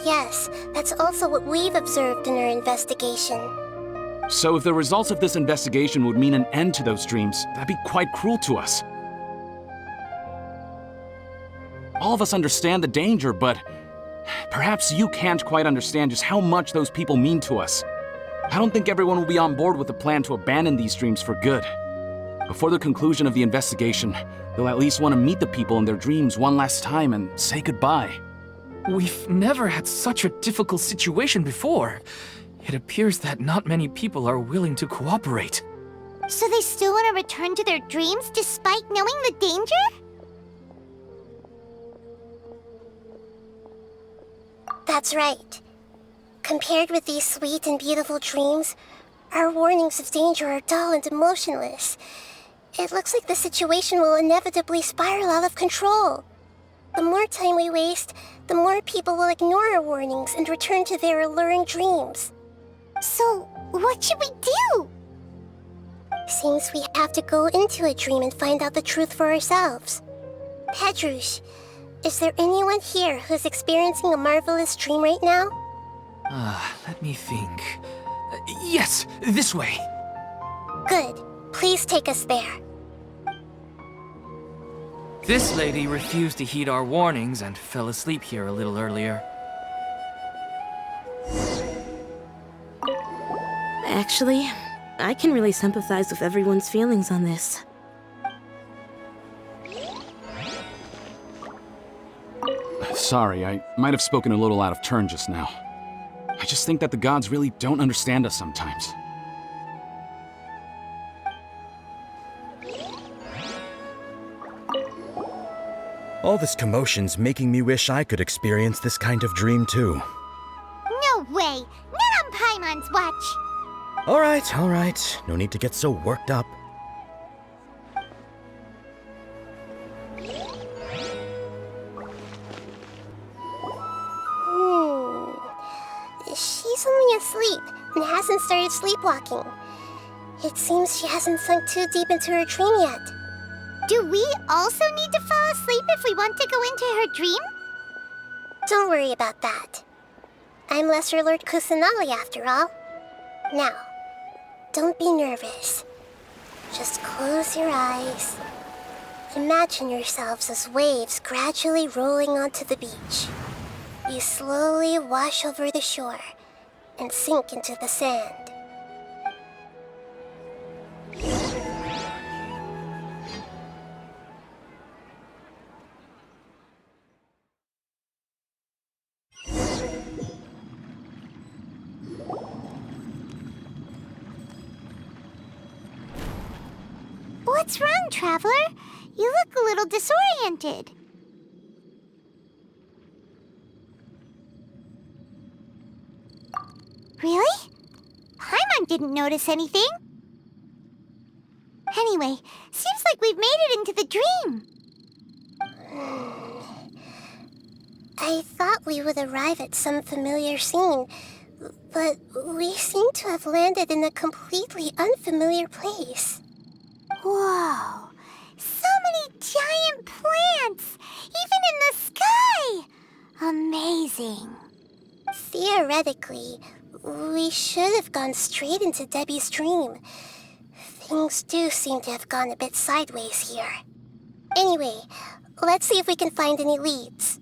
Yes, that's also what we've observed in our investigation. So if the results of this investigation would mean an end to those dreams, that'd be quite cruel to us. All of us understand the danger, but perhaps you can't quite understand just how much those people mean to us. I don't think everyone will be on board with the plan to abandon these dreams for good. Before the conclusion of the investigation, they'll at least want to meet the people in their dreams one last time and say goodbye. We've never had such a difficult situation before. It appears that not many people are willing to cooperate. So they still want to return to their dreams despite knowing the danger? That's right. Compared with these sweet and beautiful dreams, our warnings of danger are dull and emotionless. It looks like the situation will inevitably spiral out of control. The more time we waste, the more people will ignore our warnings and return to their alluring dreams. So, what should we do? Seems we have to go into a dream and find out the truth for ourselves. Pedrush, is there anyone here who's experiencing a marvelous dream right now? Let me think. Yes, this way. Good. Please take us there. This lady refused to heed our warnings and fell asleep here a little earlier. Actually, I can really sympathize with everyone's feelings on this. Sorry, I might have spoken a little out of turn just now. I just think that the gods really don't understand us sometimes. All this commotion's making me wish I could experience this kind of dream too. No way! Not on Paimon's watch! All right. No need to get so worked up. She's only asleep and hasn't started sleepwalking. It seems she hasn't sunk too deep into her dream yet. Do we also need to fall asleep if we want to go into her dream? Don't worry about that. I'm Lesser Lord Kusanali after all. Now, don't be nervous. Just close your eyes. Imagine yourselves as waves gradually rolling onto the beach. You slowly wash over the shore and sink into the sand. What's wrong, Traveler? You look a little disoriented. Really? Paimon didn't notice anything. Anyway, seems like we've made it into the dream. I thought we would arrive at some familiar scene, but we seem to have landed in a completely unfamiliar place. Whoa! So many giant plants! Even in the sky! Amazing. Theoretically, we should have gone straight into Debbie's dream. Things do seem to have gone a bit sideways here. Anyway, let's see if we can find any leads.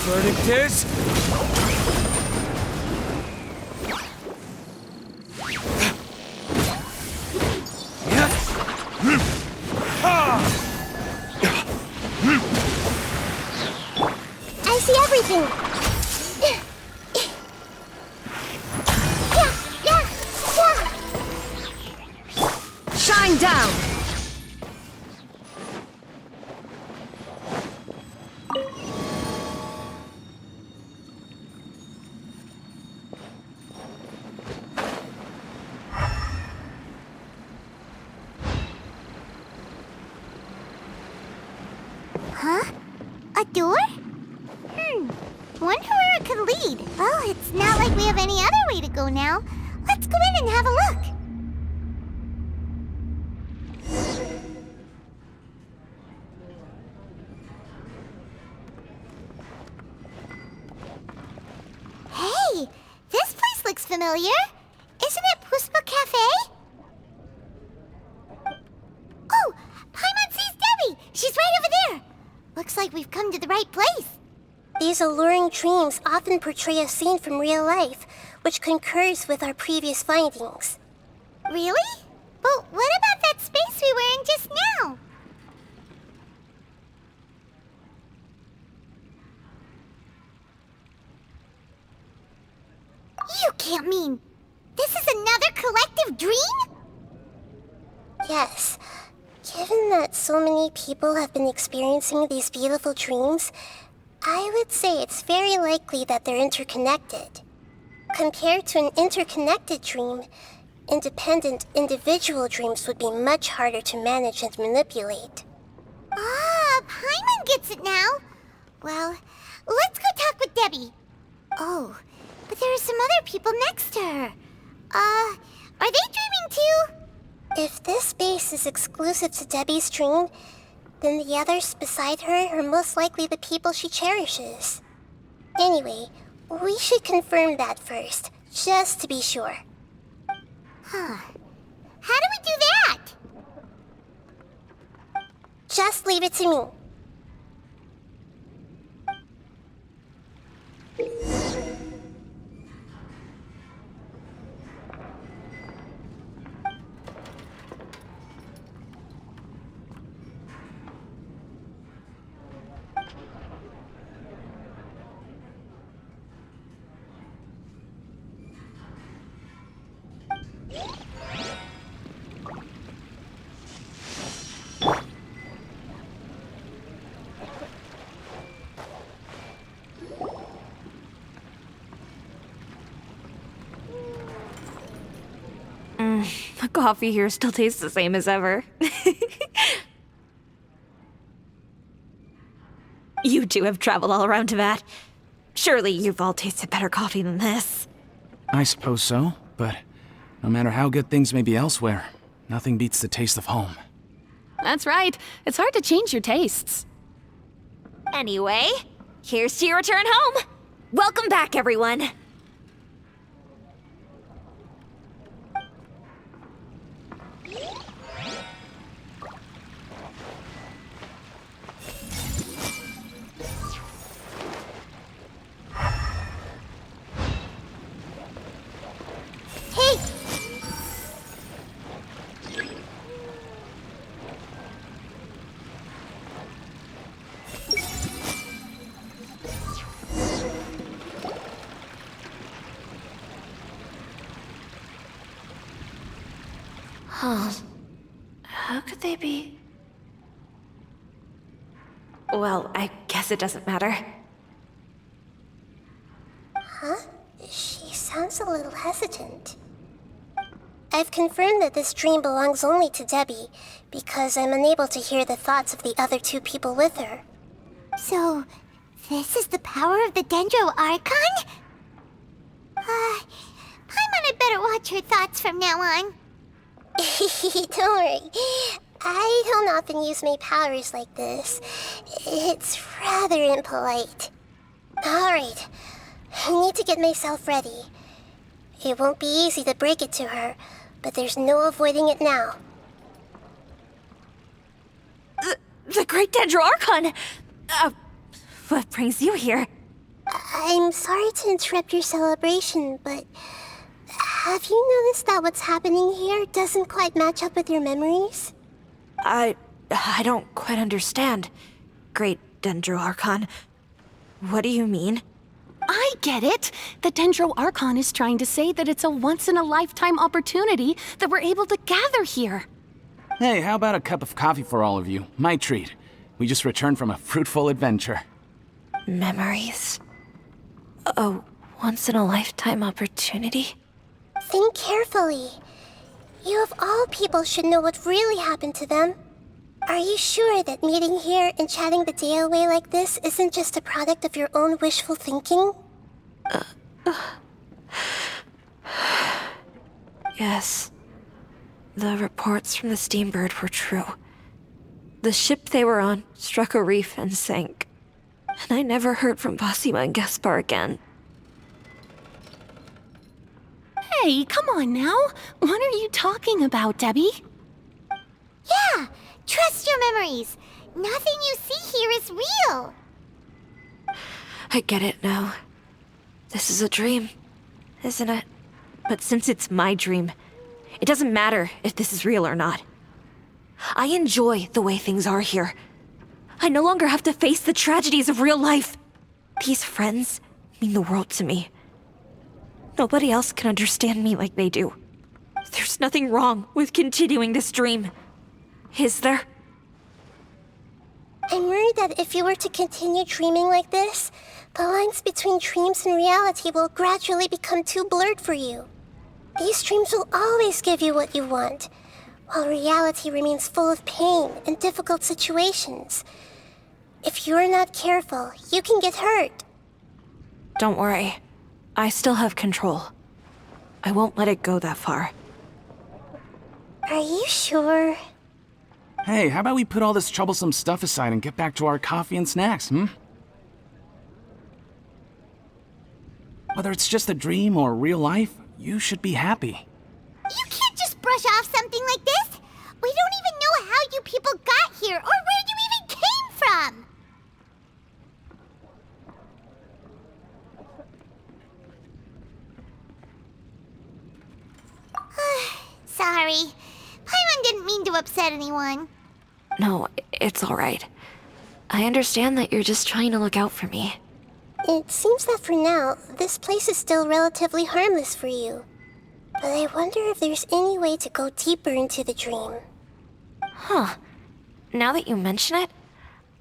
Verdict is... I see everything! Shine Huh? A door? Wonder where it could lead. Well, it's not like we have any other way to go now. Let's go in and have a look. Hey, this place looks familiar. Isn't it Puspa Cafe? Oh, Paimon sees Debbie. She's right over there. Looks like we've come to the right place. These alluring dreams often portray a scene from real life, which concurs with our previous findings. Really? But what about that space we were in just now? You can't mean this is another collective dream? Yes. Given that so many people have been experiencing these beautiful dreams, I would say it's very likely that they're interconnected. Compared to an interconnected dream, independent individual dreams would be much harder to manage and manipulate. Ah, Paimon gets it now. Well, let's go talk with Debbie. Oh, but there are some other people next to her. Are they dreaming too? If this space is exclusive to Debbie's dream, then the others beside her are most likely the people she cherishes. Anyway, we should confirm that first, just to be sure. Huh. How do we do that? Just leave it to me. The coffee here still tastes the same as ever. You two have traveled all around Tibet. Surely you've all tasted better coffee than this. I suppose so, but no matter how good things may be elsewhere, nothing beats the taste of home. That's right. It's hard to change your tastes. Anyway, here's to your return home. Welcome back, everyone. How could they be? Well, I guess it doesn't matter. Huh? She sounds a little hesitant. I've confirmed that this dream belongs only to Debbie, because I'm unable to hear the thoughts of the other two people with her. So, this is the power of the Dendro Archon? Paimon had better watch her thoughts from now on. Don't worry. I don't often use my powers like this. It's rather impolite. Alright, I need to get myself ready. It won't be easy to break it to her, but there's no avoiding it now. The Great Dendro Archon! What brings you here? I'm sorry to interrupt your celebration, but have you noticed that what's happening here doesn't quite match up with your memories? I don't quite understand. Great Dendro Archon. What do you mean? I get it. The Dendro Archon is trying to say that it's a once-in-a-lifetime opportunity that we're able to gather here. Hey, how about a cup of coffee for all of you? My treat. We just returned from a fruitful adventure. Memories. A once-in-a-lifetime opportunity? Think carefully. You of all people should know what really happened to them. Are you sure that meeting here and chatting the day away like this isn't just a product of your own wishful thinking? Yes. The reports from the Steambird were true. The ship they were on struck a reef and sank. And I never heard from Basima and Gaspar again. Hey, come on now. What are you talking about, Debbie? Yeah, trust your memories. Nothing you see here is real. I get it now. This is a dream, isn't it? But since it's my dream, it doesn't matter if this is real or not. I enjoy the way things are here. I no longer have to face the tragedies of real life. These friends mean the world to me. Nobody else can understand me like they do. There's nothing wrong with continuing this dream. Is there? I'm worried that if you were to continue dreaming like this, the lines between dreams and reality will gradually become too blurred for you. These dreams will always give you what you want, while reality remains full of pain and difficult situations. If you're not careful, you can get hurt. Don't worry. I still have control. I won't let it go that far. Are you sure? Hey, how about we put all this troublesome stuff aside and get back to our coffee and snacks, Whether it's just a dream or real life, you should be happy. You can't just brush off something like this. We don't even know how you people got here or where you even came from. Sorry. Paimon didn't mean to upset anyone. No, it's all right. I understand that you're just trying to look out for me. It seems that for now, this place is still relatively harmless for you. But I wonder if there's any way to go deeper into the dream. Huh. Now that you mention it,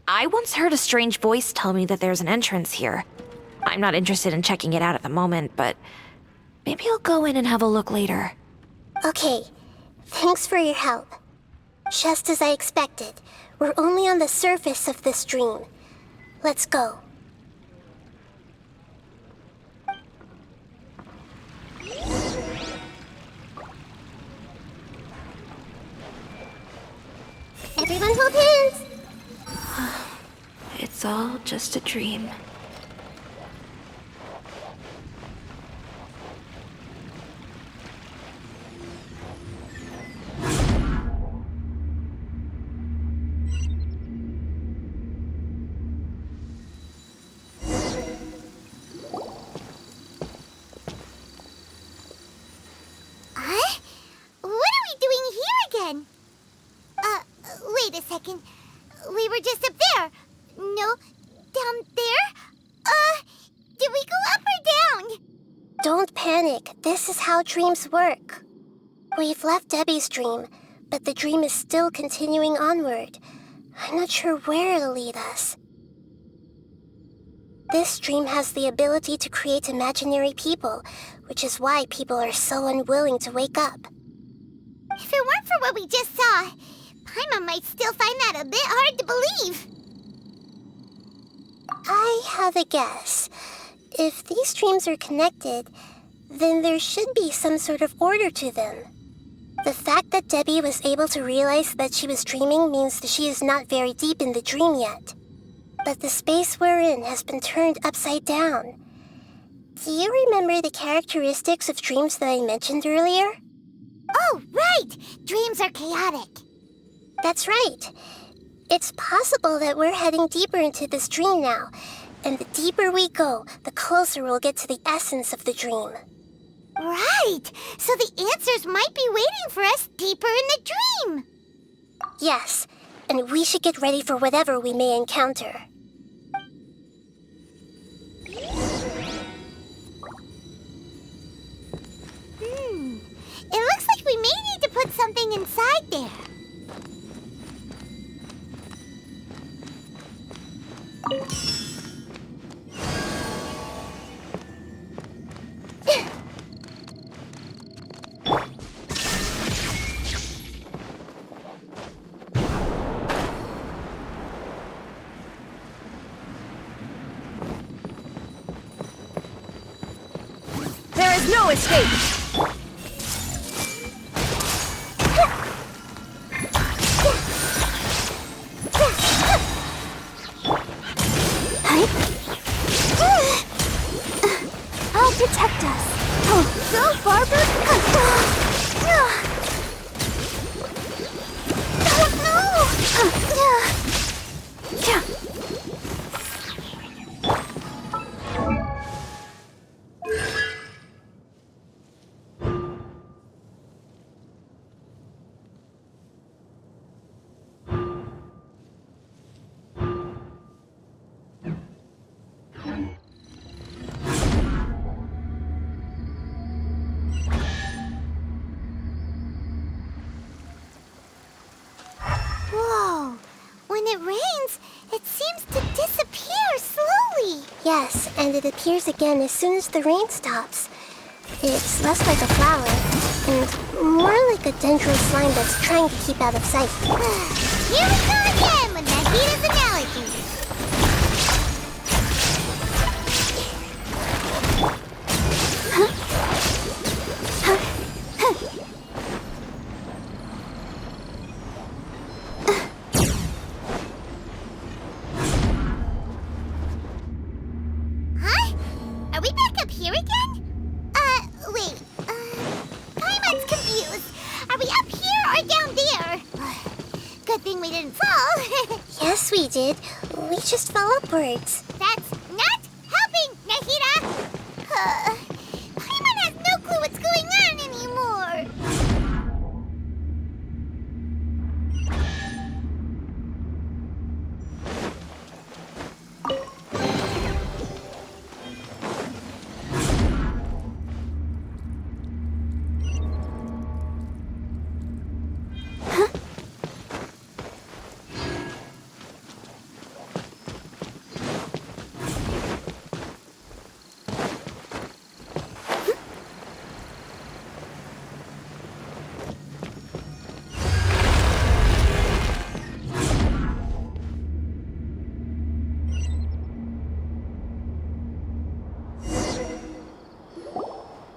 I once heard a strange voice tell me that there's an entrance here. I'm not interested in checking it out at the moment, but maybe I'll go in and have a look later. Okay, thanks for your help. Just as I expected, we're only on the surface of this dream. Let's go. Everyone hold hands! It's all just a dream. Wait a second. We were just up there. No, down there? Did we go up or down? Don't panic. This is how dreams work. We've left Debbie's dream, but the dream is still continuing onward. I'm not sure where it'll lead us. This dream has the ability to create imaginary people, which is why people are so unwilling to wake up. If it weren't for what we just saw, Paimon might still find that a bit hard to believe. I have a guess. If these dreams are connected, then there should be some sort of order to them. The fact that Debbie was able to realize that she was dreaming means that she is not very deep in the dream yet. But the space we're in has been turned upside down. Do you remember the characteristics of dreams that I mentioned earlier? Oh, right! Dreams are chaotic. That's right. It's possible that we're heading deeper into this dream now, and the deeper we go, the closer we'll get to the essence of the dream. Right! So the answers might be waiting for us deeper in the dream! Yes, and we should get ready for whatever we may encounter. It looks like we may need to put something inside there. escape! I'll protect us. Oh, go, Barber! Whoa! When it rains, it seems to disappear slowly. Yes, and it appears again as soon as the rain stops. It's less like a flower, and more like a dendro slime that's trying to keep out of sight. Here we go again with Nahida's analogy. Huh? Are we back up here again? Wait. Paimon's confused. Are we up here or down there? Good thing we didn't fall. Yes, we did. We just fell upwards. That's not helping, Nahida! Paimon has no clue what's going on anymore.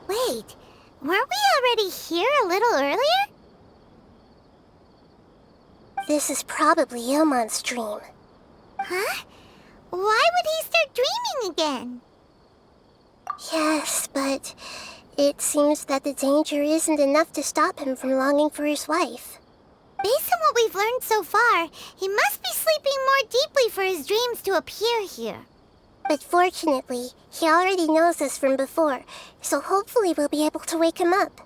Wait, weren't we already here a little earlier? This is probably Ilmon's dream. Huh? Why would he start dreaming again? Yes, but it seems that the danger isn't enough to stop him from longing for his wife. Based on what we've learned so far, he must be sleeping more deeply for his dreams to appear here. But fortunately, he already knows us from before, so hopefully we'll be able to wake him up.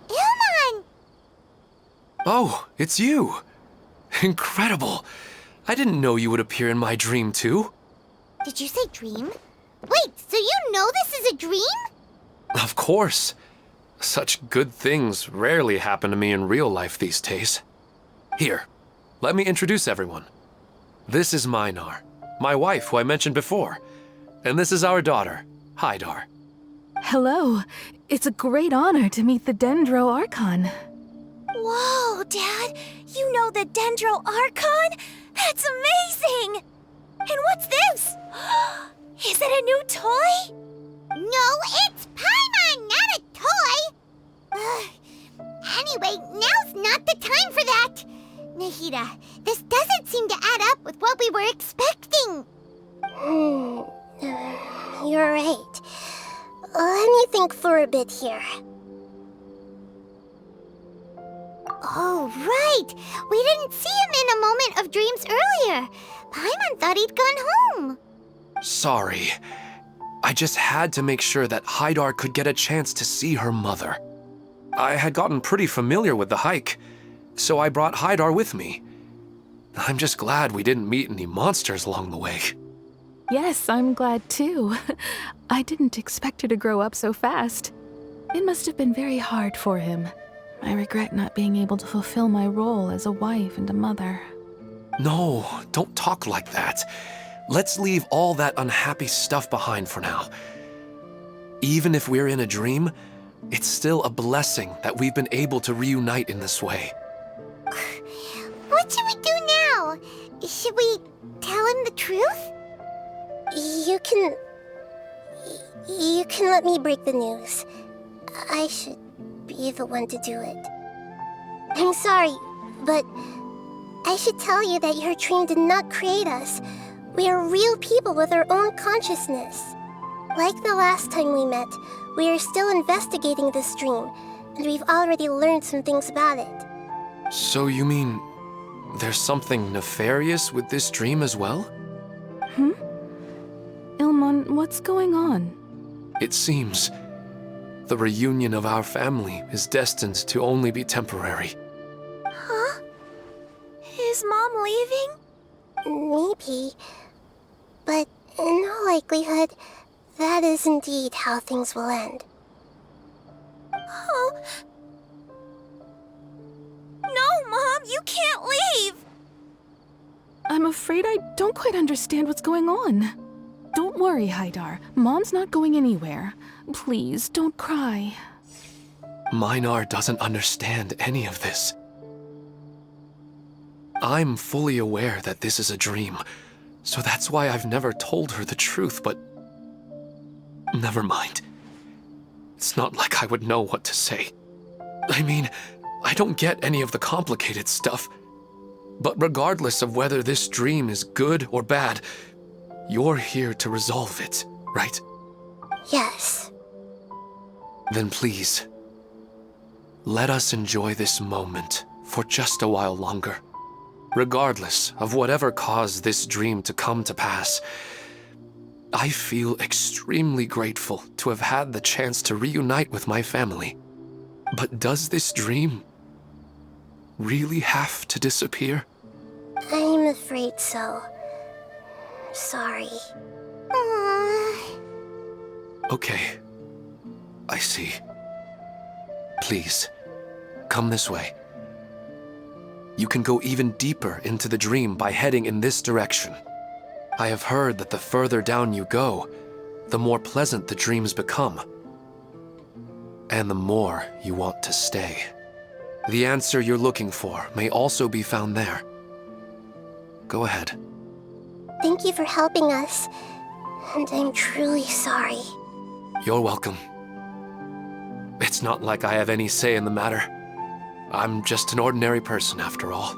Ilmon! Oh, it's you! Incredible! I didn't know you would appear in my dream, too. Did you say dream? Wait, so you know this is a dream? Of course. Such good things rarely happen to me in real life these days. Here, let me introduce everyone. This is Minar, my wife who I mentioned before. And this is our daughter, Hydar. Hello. It's a great honor to meet the Dendro Archon. Whoa, Dad! You know the Dendro Archon? That's amazing! And what's this? Is it a new toy? No, it's Paimon, not a toy! Anyway, now's not the time for that! Nahida, this doesn't seem to add up with what we were expecting. You're right. Let me think for a bit here. Oh, right! We didn't see him in a moment of dreams earlier. Paimon thought he'd gone home. Sorry. I just had to make sure that Hydar could get a chance to see her mother. I had gotten pretty familiar with the hike, so I brought Hydar with me. I'm just glad we didn't meet any monsters along the way. Yes, I'm glad too. I didn't expect her to grow up so fast. It must have been very hard for him. I regret not being able to fulfill my role as a wife and a mother. No, don't talk like that. Let's leave all that unhappy stuff behind for now. Even if we're in a dream, it's still a blessing that we've been able to reunite in this way. What should we do now? Should we tell him the truth? You can let me break the news. I should be the one to do it. I'm sorry, but I should tell you that your dream did not create us. We are real people with our own consciousness. Like the last time we met, we are still investigating this dream, and we've already learned some things about it. So you mean there's something nefarious with this dream as well? Ilmon, what's going on? It seems the reunion of our family is destined to only be temporary. Huh? Is Mom leaving? Maybe, but in all likelihood, that is indeed how things will end. Oh. No, Mom, you can't leave! I'm afraid I don't quite understand what's going on. Don't worry, Haidar. Mom's not going anywhere. Please, don't cry. Minar doesn't understand any of this. I'm fully aware that this is a dream, so that's why I've never told her the truth, but never mind. It's not like I would know what to say. I mean, I don't get any of the complicated stuff. But regardless of whether this dream is good or bad, you're here to resolve it, right? Yes. Then please, let us enjoy this moment for just a while longer. Regardless of whatever caused this dream to come to pass, I feel extremely grateful to have had the chance to reunite with my family. But does this dream really have to disappear? I'm afraid so. Sorry. Okay, I see. Please, come this way. You can go even deeper into the dream by heading in this direction. I have heard that the further down you go, the more pleasant the dreams become, and the more you want to stay. The answer you're looking for may also be found there. Go ahead. Thank you for helping us, and I'm truly sorry. You're welcome. It's not like I have any say in the matter. I'm just an ordinary person after all.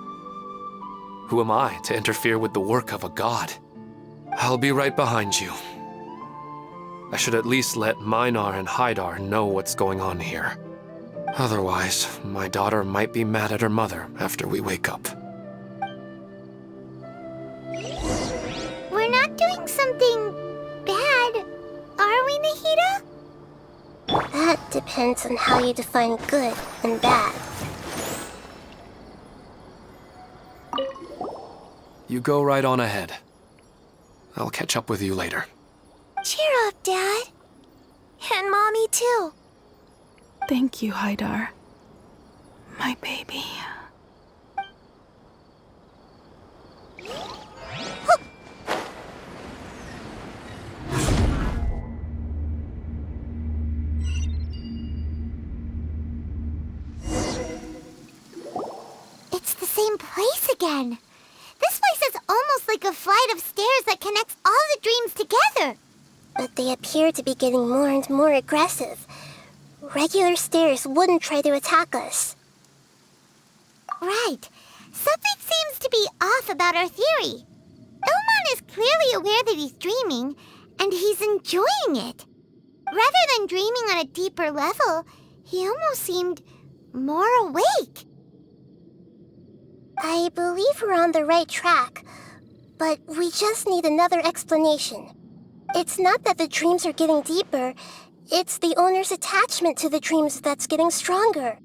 Who am I to interfere with the work of a god? I'll be right behind you. I should at least let Minar and Haidar know what's going on here. Otherwise, my daughter might be mad at her mother after we wake up. We're not doing something bad, are we, Nahida? That depends on how you define good and bad. You go right on ahead. I'll catch up with you later. Cheer up, Dad. And Mommy, too. Thank you, Haidar. My baby. It's the same place again. This place is almost like a flight of stairs that connects all the dreams together. But they appear to be getting more and more aggressive. Regular stairs wouldn't try to attack us. Right. Something seems to be off about our theory. Ilmon is clearly aware that he's dreaming, and he's enjoying it. Rather than dreaming on a deeper level, he almost seemed more awake. I believe we're on the right track, but we just need another explanation. It's not that the dreams are getting deeper, it's the owner's attachment to the dreams that's getting stronger.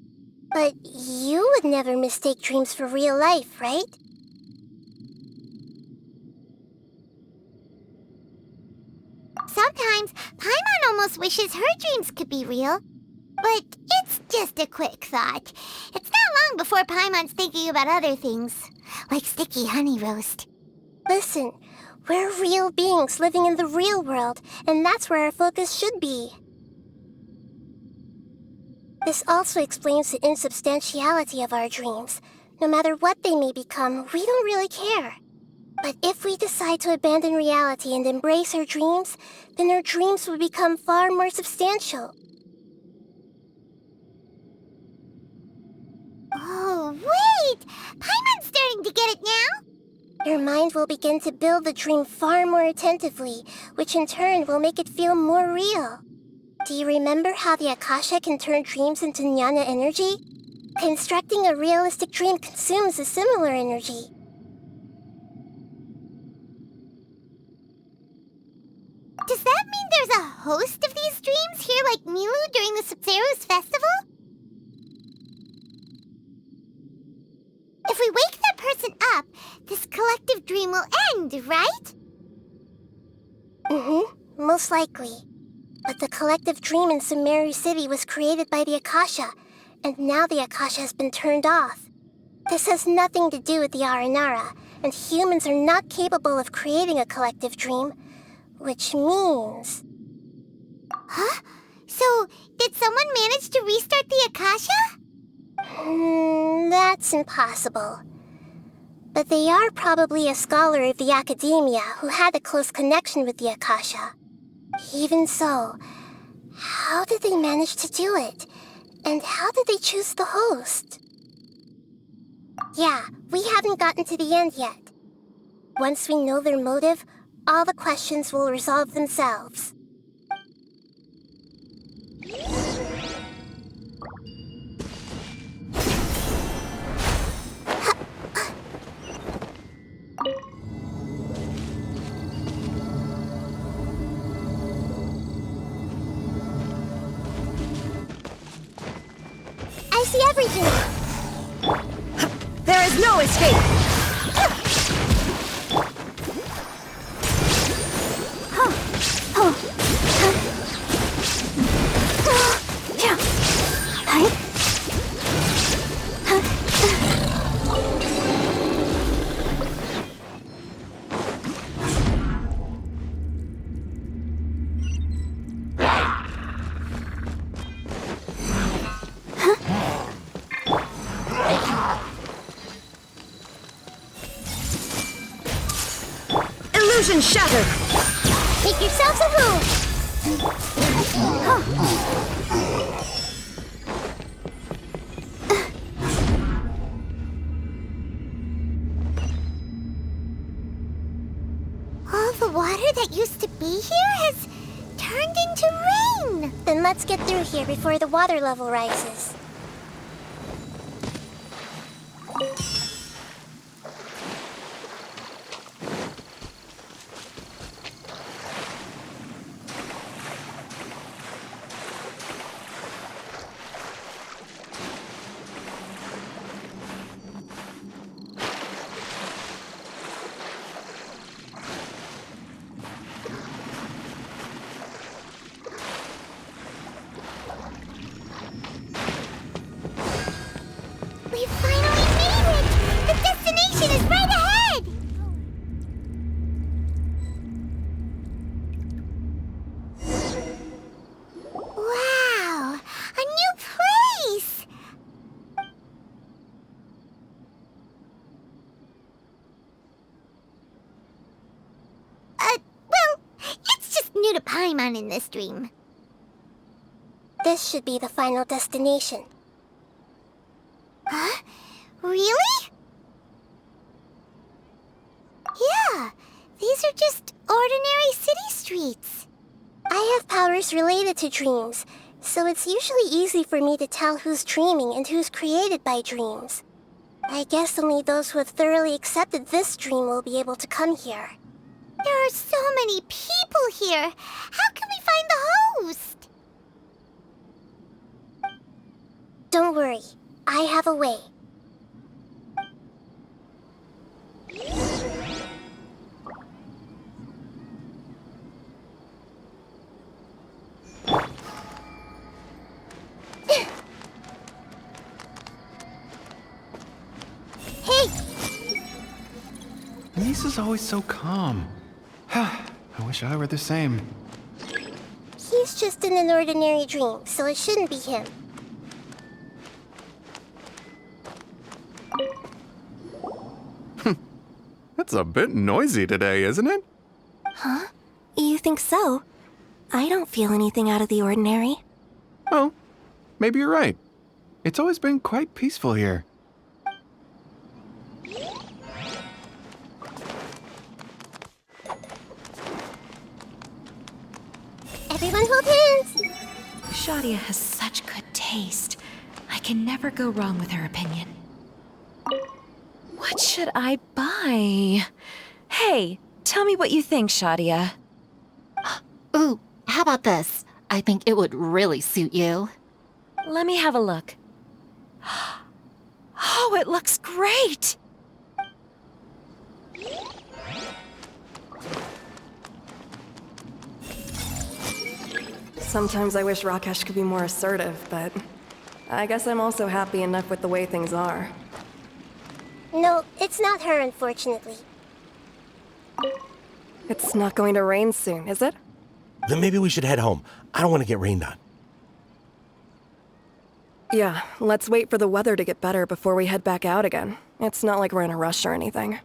But you would never mistake dreams for real life, right? Sometimes, Paimon almost wishes her dreams could be real. But it's just a quick thought. It's not long before Paimon's thinking about other things, like sticky honey roast. Listen, we're real beings living in the real world, and that's where our focus should be. This also explains the insubstantiality of our dreams. No matter what they may become, we don't really care. But if we decide to abandon reality and embrace our dreams, then our dreams will become far more substantial. Oh, wait! Paimon's starting to get it now! Your mind will begin to build the dream far more attentively, which in turn will make it feel more real. Do you remember how the Akasha can turn dreams into jnana energy? Constructing a realistic dream consumes a similar energy. Does that mean there's a host of these dreams here like Milu during the Subzero's festival? If we wake that person up, this collective dream will end, right? Most likely. But the collective dream in Sumeru City was created by the Akasha, and now the Akasha has been turned off. This has nothing to do with the Aranara, and humans are not capable of creating a collective dream, which means... Huh? So, did someone manage to restart the Akasha? That's impossible. But they are probably a scholar of the academia who had a close connection with the Akasha. Even so, how did they manage to do it? And how did they choose the host? Yeah, we haven't gotten to the end yet. Once we know their motive, all the questions will resolve themselves. I see everything! There is no escape! Illusion shattered! Make yourselves a move! All the water that used to be here has turned into rain! Then let's get through here before the water level rises. We finally made it! The destination is right ahead! Wow! A new place! Well, it's just new to Paimon in this dream. This should be the final destination. Huh? Really? Yeah, these are just ordinary city streets. I have powers related to dreams, so it's usually easy for me to tell who's dreaming and who's created by dreams. I guess only those who have thoroughly accepted this dream will be able to come here. There are so many people here. How can we find the host? Don't worry, I have a way. Hey! Lisa's always so calm. I wish I were the same. He's just in an ordinary dream, so it shouldn't be him. It's a bit noisy today, isn't it? Huh? You think so? I don't feel anything out of the ordinary. Oh, maybe you're right. It's always been quite peaceful here. Everyone hold hands! Shadia has such good taste. I can never go wrong with her opinion. What should I buy? Hey, tell me what you think, Shadia. Ooh, how about this? I think it would really suit you. Let me have a look. Oh, it looks great! Sometimes I wish Rakesh could be more assertive, but I guess I'm also happy enough with the way things are. No, it's not her, unfortunately. It's not going to rain soon, is it? Then maybe we should head home. I don't want to get rained on. Yeah, let's wait for the weather to get better before we head back out again. It's not like we're in a rush or anything.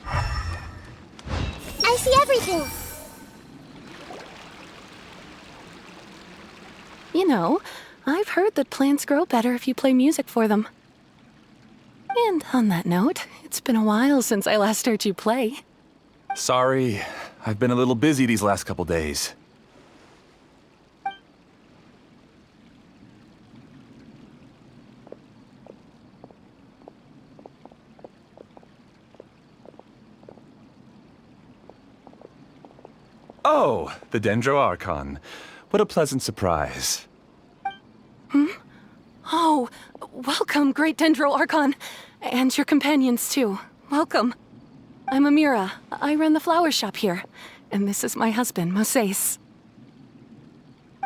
I see everything! You know, I've heard that plants grow better if you play music for them. And on that note, it's been a while since I last heard you play. Sorry, I've been a little busy these last couple days. Oh, the Dendro Archon. What a pleasant surprise. Oh, welcome, Great Dendro Archon. And your companions, too. Welcome. I'm Amira. I run the flower shop here. And this is my husband, Moses.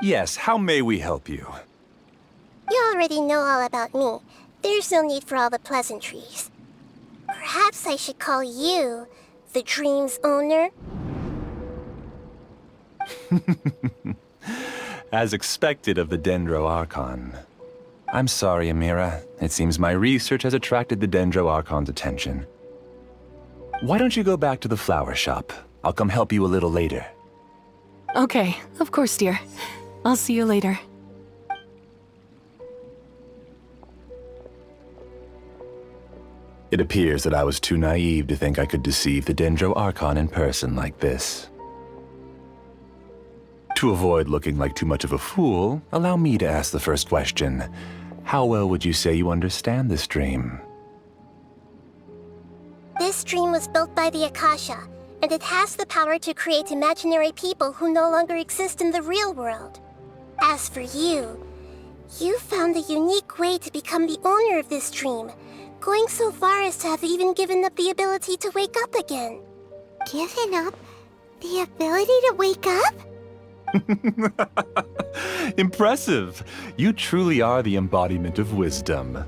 Yes, how may we help you? You already know all about me. There's no need for all the pleasantries. Perhaps I should call you the dream's owner? As expected of the Dendro Archon. I'm sorry, Amira. It seems my research has attracted the Dendro Archon's attention. Why don't you go back to the flower shop? I'll come help you a little later. Okay, of course, dear. I'll see you later. It appears that I was too naive to think I could deceive the Dendro Archon in person like this. To avoid looking like too much of a fool, allow me to ask the first question. How well would you say you understand this dream? This dream was built by the Akasha, and it has the power to create imaginary people who no longer exist in the real world. As for you, you found a unique way to become the owner of this dream, going so far as to have even given up the ability to wake up again. Given up the ability to wake up? Impressive! You truly are the embodiment of wisdom.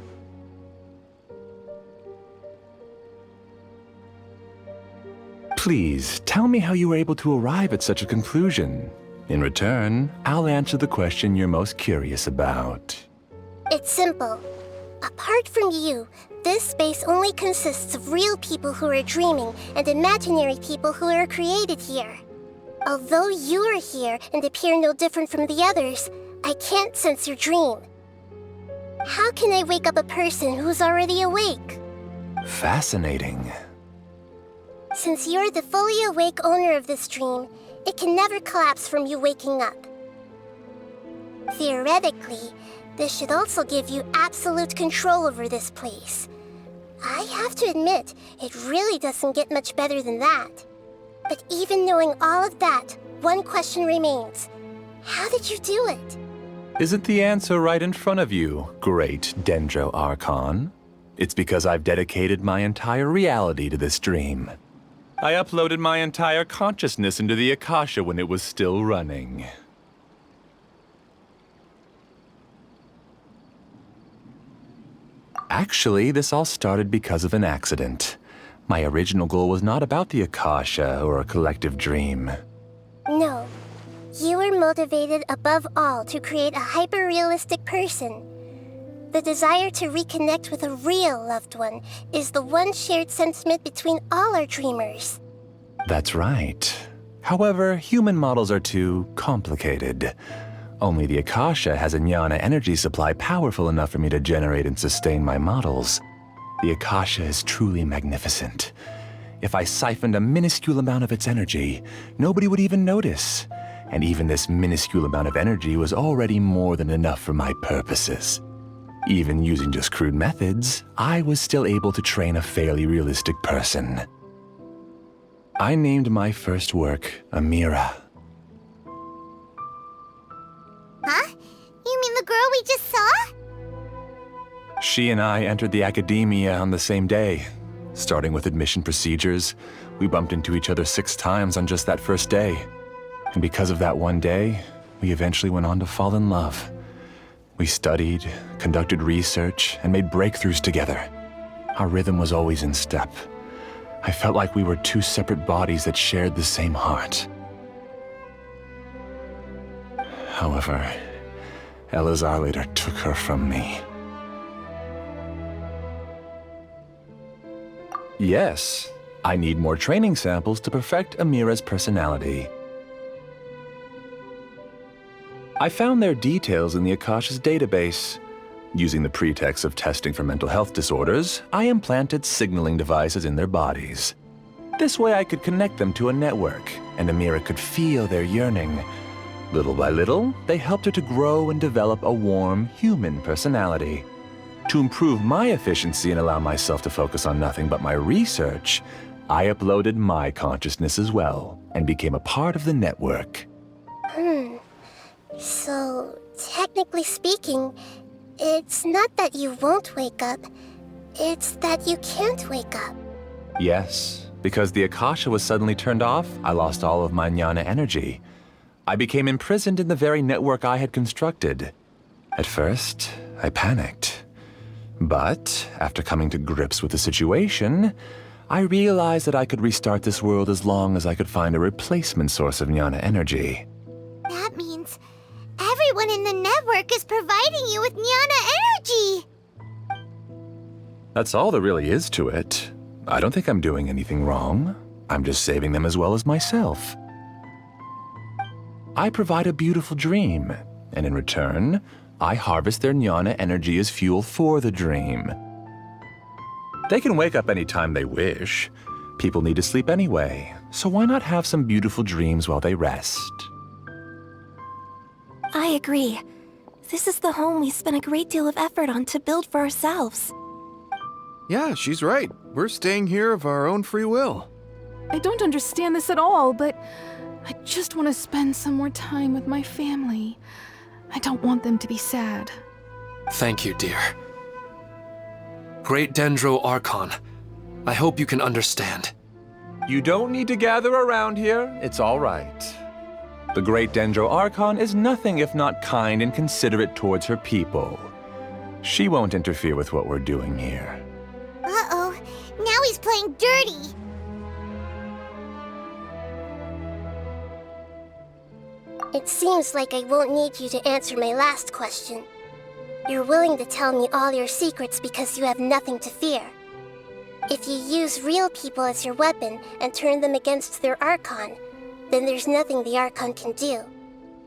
Please, tell me how you were able to arrive at such a conclusion. In return, I'll answer the question you're most curious about. It's simple. Apart from you, this space only consists of real people who are dreaming and imaginary people who are created here. Although you are here and appear no different from the others, I can't sense your dream. How can I wake up a person who's already awake? Fascinating. Since you're the fully awake owner of this dream, it can never collapse from you waking up. Theoretically, this should also give you absolute control over this place. I have to admit, it really doesn't get much better than that. But even knowing all of that, one question remains. How did you do it? Isn't the answer right in front of you, great Dendro Archon? It's because I've dedicated my entire reality to this dream. I uploaded my entire consciousness into the Akasha when it was still running. Actually, this all started because of an accident. My original goal was not about the Akasha or a collective dream. No. You were motivated above all to create a hyper-realistic person. The desire to reconnect with a real loved one is the one shared sentiment between all our dreamers. That's right. However, human models are too complicated. Only the Akasha has a jnana energy supply powerful enough for me to generate and sustain my models. The Akasha is truly magnificent. If I siphoned a minuscule amount of its energy, nobody would even notice. And even this minuscule amount of energy was already more than enough for my purposes. Even using just crude methods, I was still able to train a fairly realistic person. I named my first work Amira. Huh? You mean the girl we just saw? She and I entered the academia on the same day. Starting with admission procedures, we bumped into each other 6 times on just that first day. And because of that one day, we eventually went on to fall in love. We studied, conducted research, and made breakthroughs together. Our rhythm was always in step. I felt like we were 2 separate bodies that shared the same heart. However, Elazar later took her from me. Yes, I need more training samples to perfect Amira's personality. I found their details in the Akasha's database. Using the pretext of testing for mental health disorders, I implanted signaling devices in their bodies. This way I could connect them to a network, and Amira could feel their yearning. Little by little, they helped her to grow and develop a warm, human personality. To improve my efficiency and allow myself to focus on nothing but my research, I uploaded my consciousness as well, and became a part of the network. So, technically speaking, it's not that you won't wake up, it's that you can't wake up. Yes, because the Akasha was suddenly turned off, I lost all of my jnana energy. I became imprisoned in the very network I had constructed. At first, I panicked. But, after coming to grips with the situation, I realized that I could restart this world as long as I could find a replacement source of jnana energy. That means everyone in the network is providing you with jnana energy! That's all there really is to it. I don't think I'm doing anything wrong. I'm just saving them as well as myself. I provide a beautiful dream, and in return, I harvest their jnana energy as fuel for the dream. They can wake up anytime they wish. People need to sleep anyway, so why not have some beautiful dreams while they rest? I agree. This is the home we spent a great deal of effort on to build for ourselves. Yeah, she's right. We're staying here of our own free will. I don't understand this at all, but I just want to spend some more time with my family. I don't want them to be sad. Thank you, dear. Great Dendro Archon, I hope you can understand. You don't need to gather around here. It's all right. The Great Dendro Archon is nothing if not kind and considerate towards her people. She won't interfere with what we're doing here. Uh-oh, now he's playing dirty! It seems like I won't need you to answer my last question. You're willing to tell me all your secrets because you have nothing to fear. If you use real people as your weapon and turn them against their Archon, then there's nothing the Archon can do.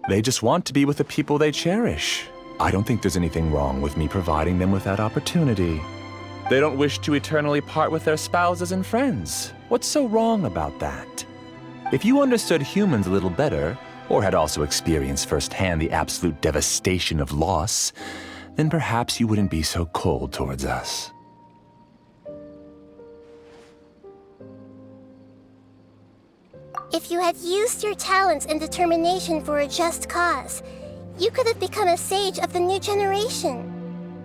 They just want to be with the people they cherish. I don't think there's anything wrong with me providing them with that opportunity. They don't wish to eternally part with their spouses and friends. What's so wrong about that? If you understood humans a little better, or had also experienced firsthand the absolute devastation of loss, then perhaps you wouldn't be so cold towards us. If you had used your talents and determination for a just cause, you could have become a sage of the new generation.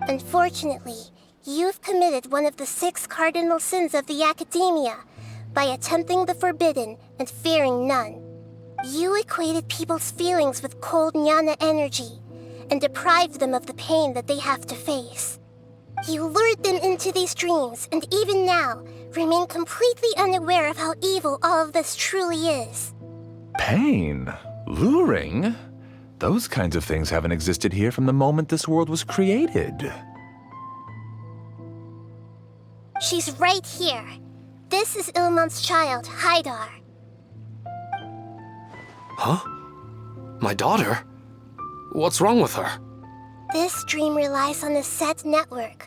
Unfortunately, you've committed one of the 6 cardinal sins of the Academia by attempting the forbidden and fearing none. You equated people's feelings with cold jnana energy and deprived them of the pain that they have to face. You lured them into these dreams and even now remain completely unaware of how evil all of this truly is. Pain? Luring? Those kinds of things haven't existed here from the moment this world was created. She's right here. This is Ilmon's child, Haidar. Huh? My daughter? What's wrong with her? This dream relies on a set network,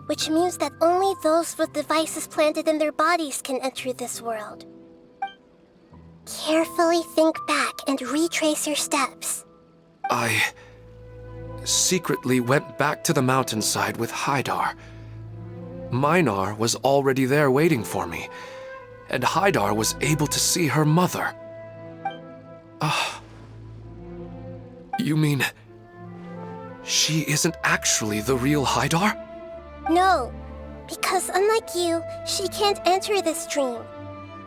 which means that only those with devices planted in their bodies can enter this world. Carefully think back and retrace your steps. I secretly went back to the mountainside with Haidar. Minar was already there waiting for me, and Haidar was able to see her mother. You mean she isn't actually the real Haidar? No, because unlike you, she can't enter this dream.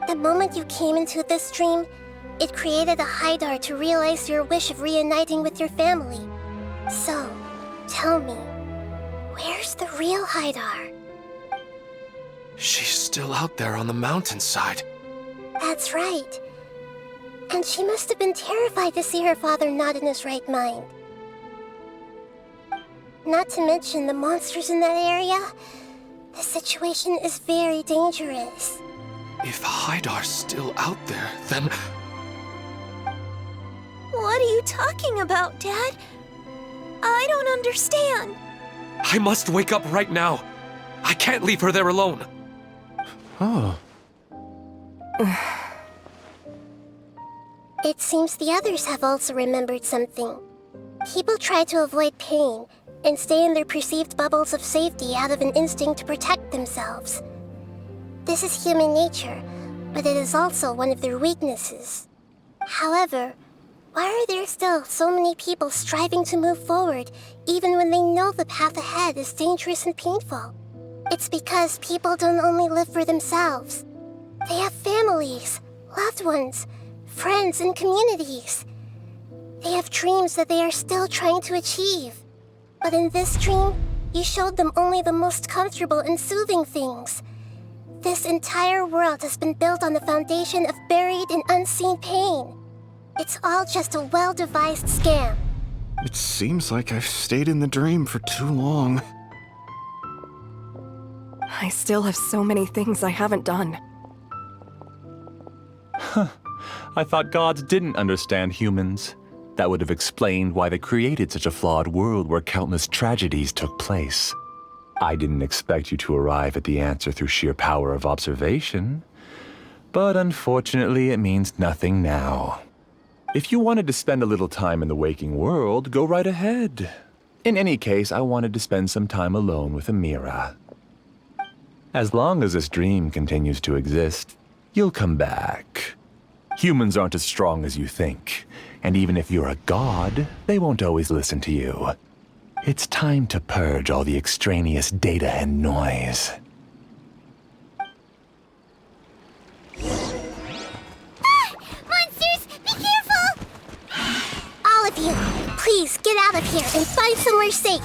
The moment you came into this dream, it created a Haidar to realize your wish of reuniting with your family. So, tell me, where's the real Haidar? She's still out there on the mountainside. That's right. And she must have been terrified to see her father not in his right mind. Not to mention the monsters in that area. The situation is very dangerous. If Haidar's still out there, then... What are you talking about, Dad? I don't understand. I must wake up right now. I can't leave her there alone. Oh. It seems the others have also remembered something. People try to avoid pain and stay in their perceived bubbles of safety out of an instinct to protect themselves. This is human nature, but it is also one of their weaknesses. However, why are there still so many people striving to move forward even when they know the path ahead is dangerous and painful? It's because people don't only live for themselves. They have families, loved ones, friends, and communities. They have dreams that they are still trying to achieve. But in this dream, you showed them only the most comfortable and soothing things. This entire world has been built on the foundation of buried and unseen pain. It's all just a well-devised scam. It seems like I've stayed in the dream for too long. I still have so many things I haven't done. I thought gods didn't understand humans. That would have explained why they created such a flawed world where countless tragedies took place. I didn't expect you to arrive at the answer through sheer power of observation. But unfortunately, it means nothing now. If you wanted to spend a little time in the waking world, go right ahead. In any case, I wanted to spend some time alone with Amira. As long as this dream continues to exist, you'll come back. Humans aren't as strong as you think, and even if you're a god, they won't always listen to you. It's time to purge all the extraneous data and noise. Monsters, be careful! All of you, please get out of here and find somewhere safe.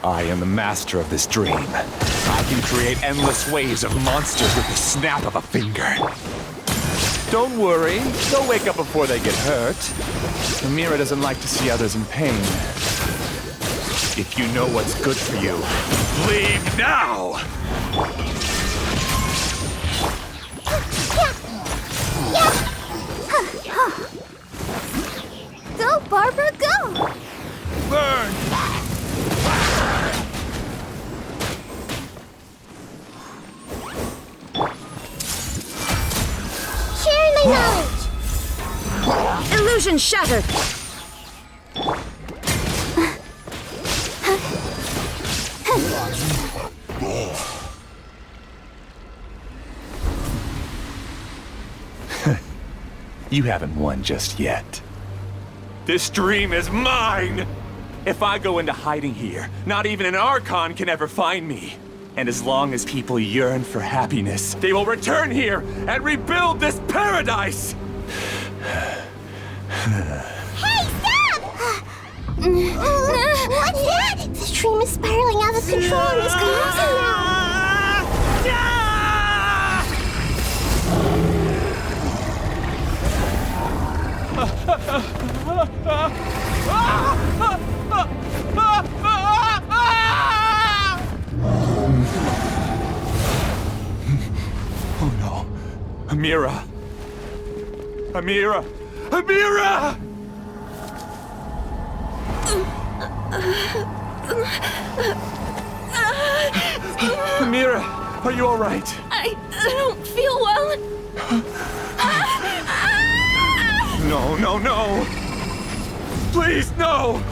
I am the master of this dream. I can create endless waves of monsters with the snap of a finger. Don't worry, they'll wake up before they get hurt. Amira doesn't like to see others in pain. If you know what's good for you, leave now! Go, Barbara, go! Burn! Share my knowledge! Illusion shattered! You haven't won just yet. This dream is mine! If I go into hiding here, not even an Archon can ever find me. And as long as people yearn for happiness, they will return here and rebuild this paradise! Hey, stop! What's that? This dream is spiraling out of control and is collapsing now. Amira! Amira! Amira! Amira, are you all right? I don't feel well. No, no, no! Please, no!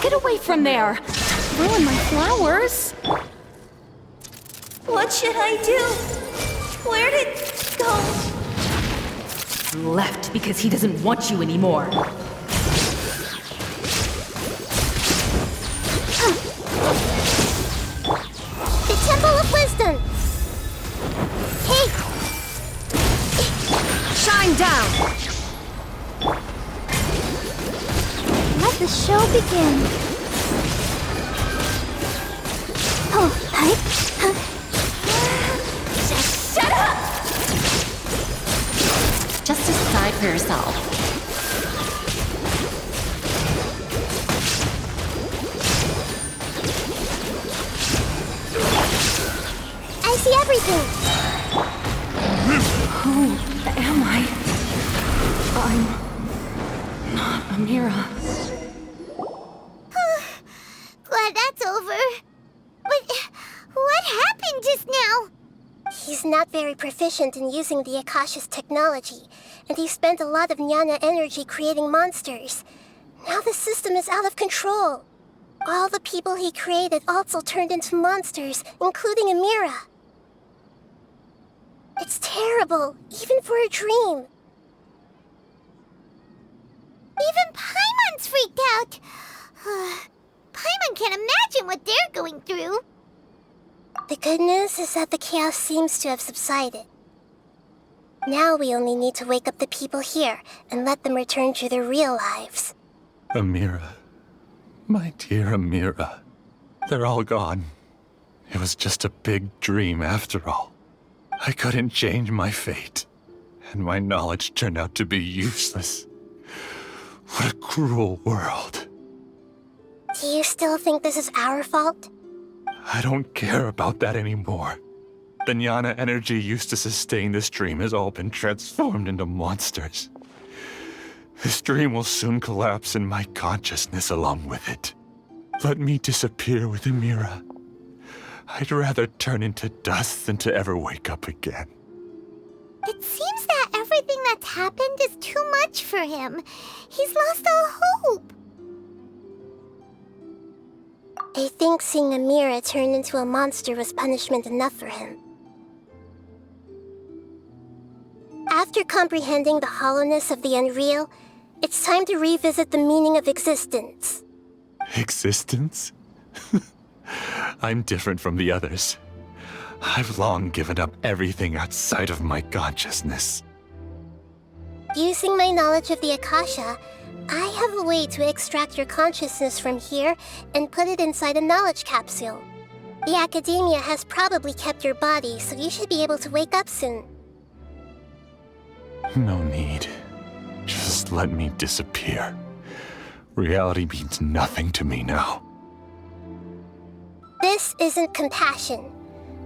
Get away from there! Ruin my flowers! What should I do? Where did it go? Left because he doesn't want you anymore. The Temple of Wisdom! Hey! Shine down! Let the show begin. Oh, hi. Just shut up! Just decide for yourself. I see everything. Who am I? I'm not Amira. Glad that's over. But what happened just now? He's not very proficient in using the Akasha's technology, and he spent a lot of jnana energy creating monsters. Now the system is out of control. All the people he created also turned into monsters, including Amira. It's terrible, even for a dream. Even Paimon's freaked out. Paimon can't imagine what they're going through. The good news is that the chaos seems to have subsided. Now we only need to wake up the people here and let them return to their real lives. Amira. My dear Amira. They're all gone. It was just a big dream after all. I couldn't change my fate, and my knowledge turned out to be useless. What a cruel world. Do you still think this is our fault? I don't care about that anymore. The jnana energy used to sustain this dream has all been transformed into monsters. This dream will soon collapse and my consciousness along with it. Let me disappear with Amira. I'd rather turn into dust than to ever wake up again. It seems that everything that's happened is too much for him. He's lost all hope. I think seeing Amira turn into a monster was punishment enough for him. After comprehending the hollowness of the unreal, it's time to revisit the meaning of existence. Existence? I'm different from the others. I've long given up everything outside of my consciousness. Using my knowledge of the Akasha, I have a way to extract your consciousness from here and put it inside a knowledge capsule. The Academia has probably kept your body, so you should be able to wake up soon. No need. Just let me disappear. Reality means nothing to me now. This isn't compassion.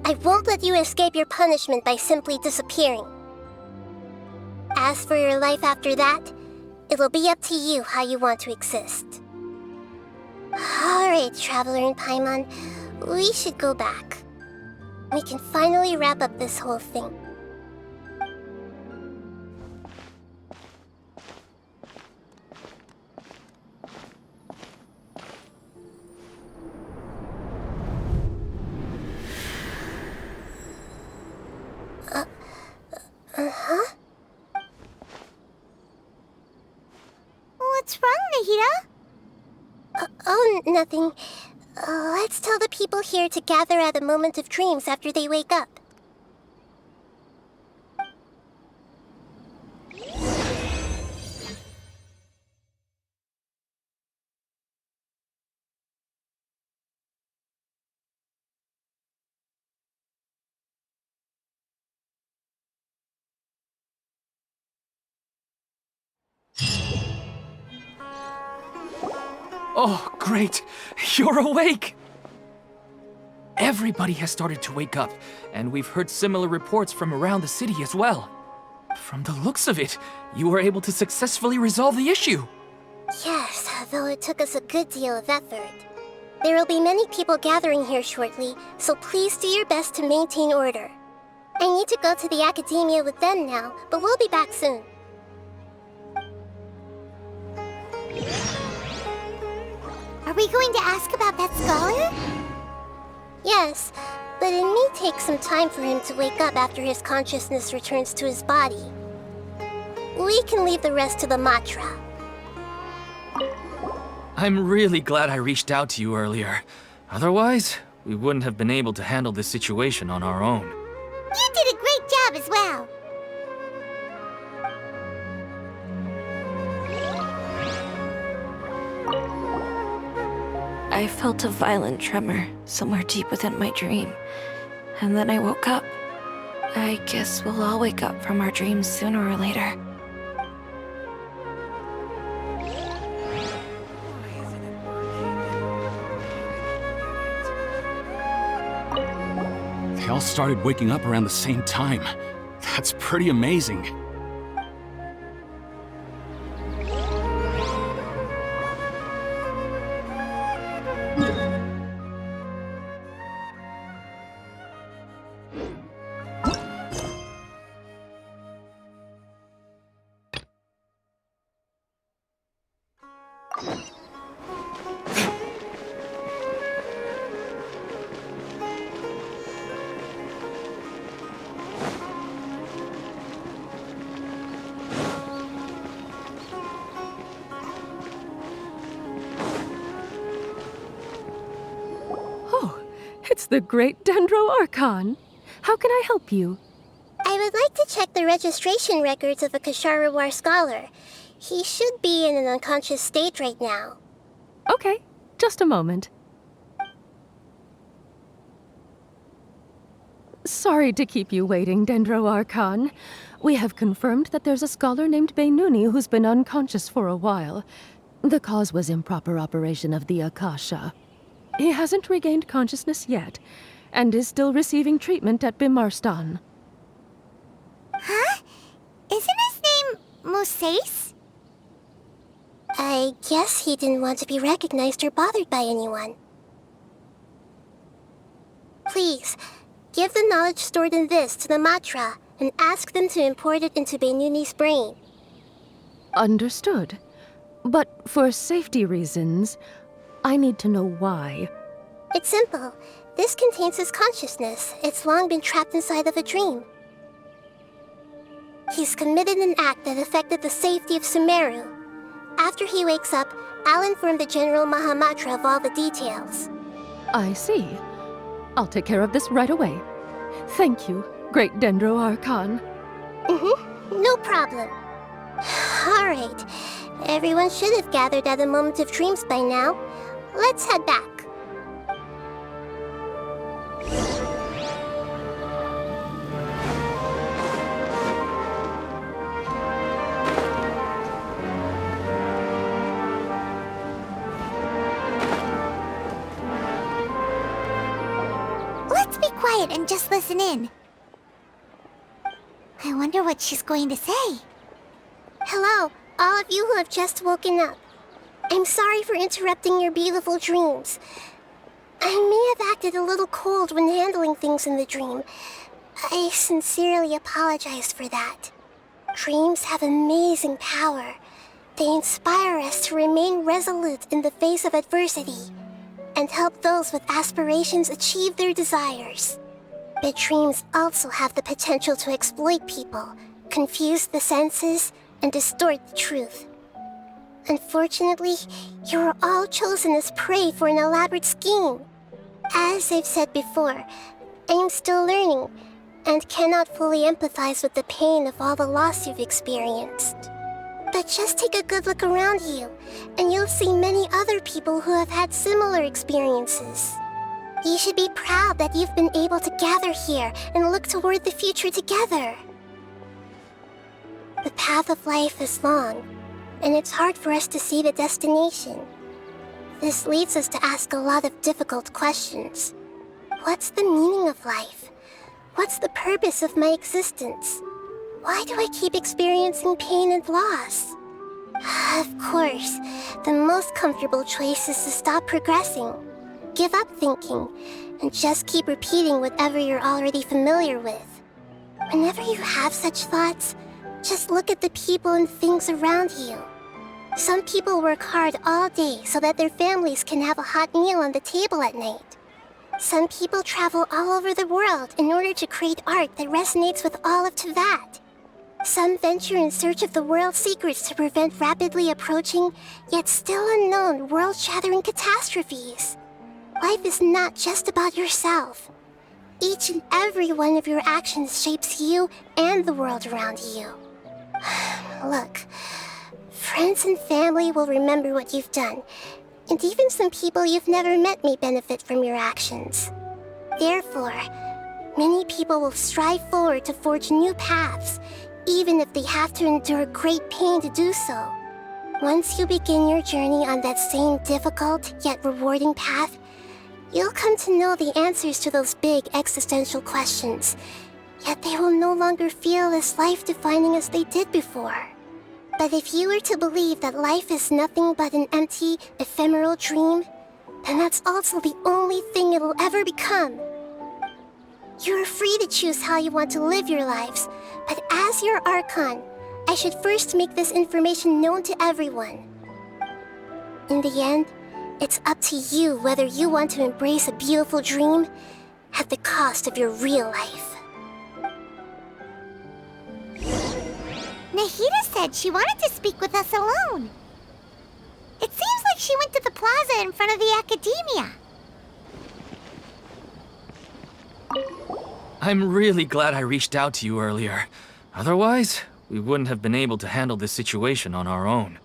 I won't let you escape your punishment by simply disappearing. As for your life after that, it'll be up to you how you want to exist. Alright, Traveler and Paimon, we should go back. We can finally wrap up this whole thing. Uh-huh? What's wrong, Nahida? Oh, nothing. Let's tell the people here to gather at a moment of dreams after they wake up. Oh, great! You're awake! Everybody has started to wake up, and we've heard similar reports from around the city as well. From the looks of it, you were able to successfully resolve the issue. Yes, though it took us a good deal of effort. There will be many people gathering here shortly, so please do your best to maintain order. I need to go to the academia with them now, but we'll be back soon. Are we going to ask about that scholar? Yes, but it may take some time for him to wake up after his consciousness returns to his body. We can leave the rest to the Matra. I'm really glad I reached out to you earlier. Otherwise, we wouldn't have been able to handle this situation on our own. You did a great job as well. I felt a violent tremor somewhere deep within my dream, and then I woke up. I guess we'll all wake up from our dreams sooner or later. They all started waking up around the same time. That's pretty amazing. It's the great Dendro Archon. How can I help you? I would like to check the registration records of a Kasharawar scholar. He should be in an unconscious state right now. Okay, just a moment. Sorry to keep you waiting, Dendro Archon. We have confirmed that there's a scholar named Beinuni who's been unconscious for a while. The cause was improper operation of the Akasha. He hasn't regained consciousness yet, and is still receiving treatment at Bimarstan. Huh? Isn't his name Moses? I guess he didn't want to be recognized or bothered by anyone. Please, give the knowledge stored in this to the Matra, and ask them to import it into Beinuni's brain. Understood. But for safety reasons, I need to know why. It's simple. This contains his consciousness. It's long been trapped inside of a dream. He's committed an act that affected the safety of Sumeru. After he wakes up, I'll inform the General Mahamatra of all the details. I see. I'll take care of this right away. Thank you, great Dendro Archon. No problem. All right. Everyone should have gathered at a moment of dreams by now. Let's head back. Let's be quiet and just listen in. I wonder what she's going to say. Hello, all of you who have just woken up. I'm sorry for interrupting your beautiful dreams. I may have acted a little cold when handling things in the dream. I sincerely apologize for that. Dreams have amazing power. They inspire us to remain resolute in the face of adversity and help those with aspirations achieve their desires. But dreams also have the potential to exploit people, confuse the senses, and distort the truth. Unfortunately, you were all chosen as prey for an elaborate scheme. As I've said before, I am still learning, and cannot fully empathize with the pain of all the loss you've experienced. But just take a good look around you, and you'll see many other people who have had similar experiences. You should be proud that you've been able to gather here and look toward the future together. The path of life is long, and it's hard for us to see the destination. This leads us to ask a lot of difficult questions. What's the meaning of life? What's the purpose of my existence? Why do I keep experiencing pain and loss? Of course, the most comfortable choice is to stop progressing, give up thinking, and just keep repeating whatever you're already familiar with. Whenever you have such thoughts, just look at the people and things around you. Some people work hard all day so that their families can have a hot meal on the table at night. Some people travel all over the world in order to create art that resonates with all of Teyvat. Some venture in search of the world's secrets to prevent rapidly approaching, yet still unknown, world-shattering catastrophes. Life is not just about yourself. Each and every one of your actions shapes you and the world around you. Look, friends and family will remember what you've done, and even some people you've never met may benefit from your actions. Therefore, many people will strive forward to forge new paths, even if they have to endure great pain to do so. Once you begin your journey on that same difficult yet rewarding path, you'll come to know the answers to those big existential questions, yet they will no longer feel as life-defining as they did before. But if you were to believe that life is nothing but an empty, ephemeral dream, then that's also the only thing it'll ever become. You're free to choose how you want to live your lives, but as your Archon, I should first make this information known to everyone. In the end, it's up to you whether you want to embrace a beautiful dream at the cost of your real life. Nahida said she wanted to speak with us alone. It seems like she went to the plaza in front of the academia. I'm really glad I reached out to you earlier. Otherwise, we wouldn't have been able to handle this situation on our own.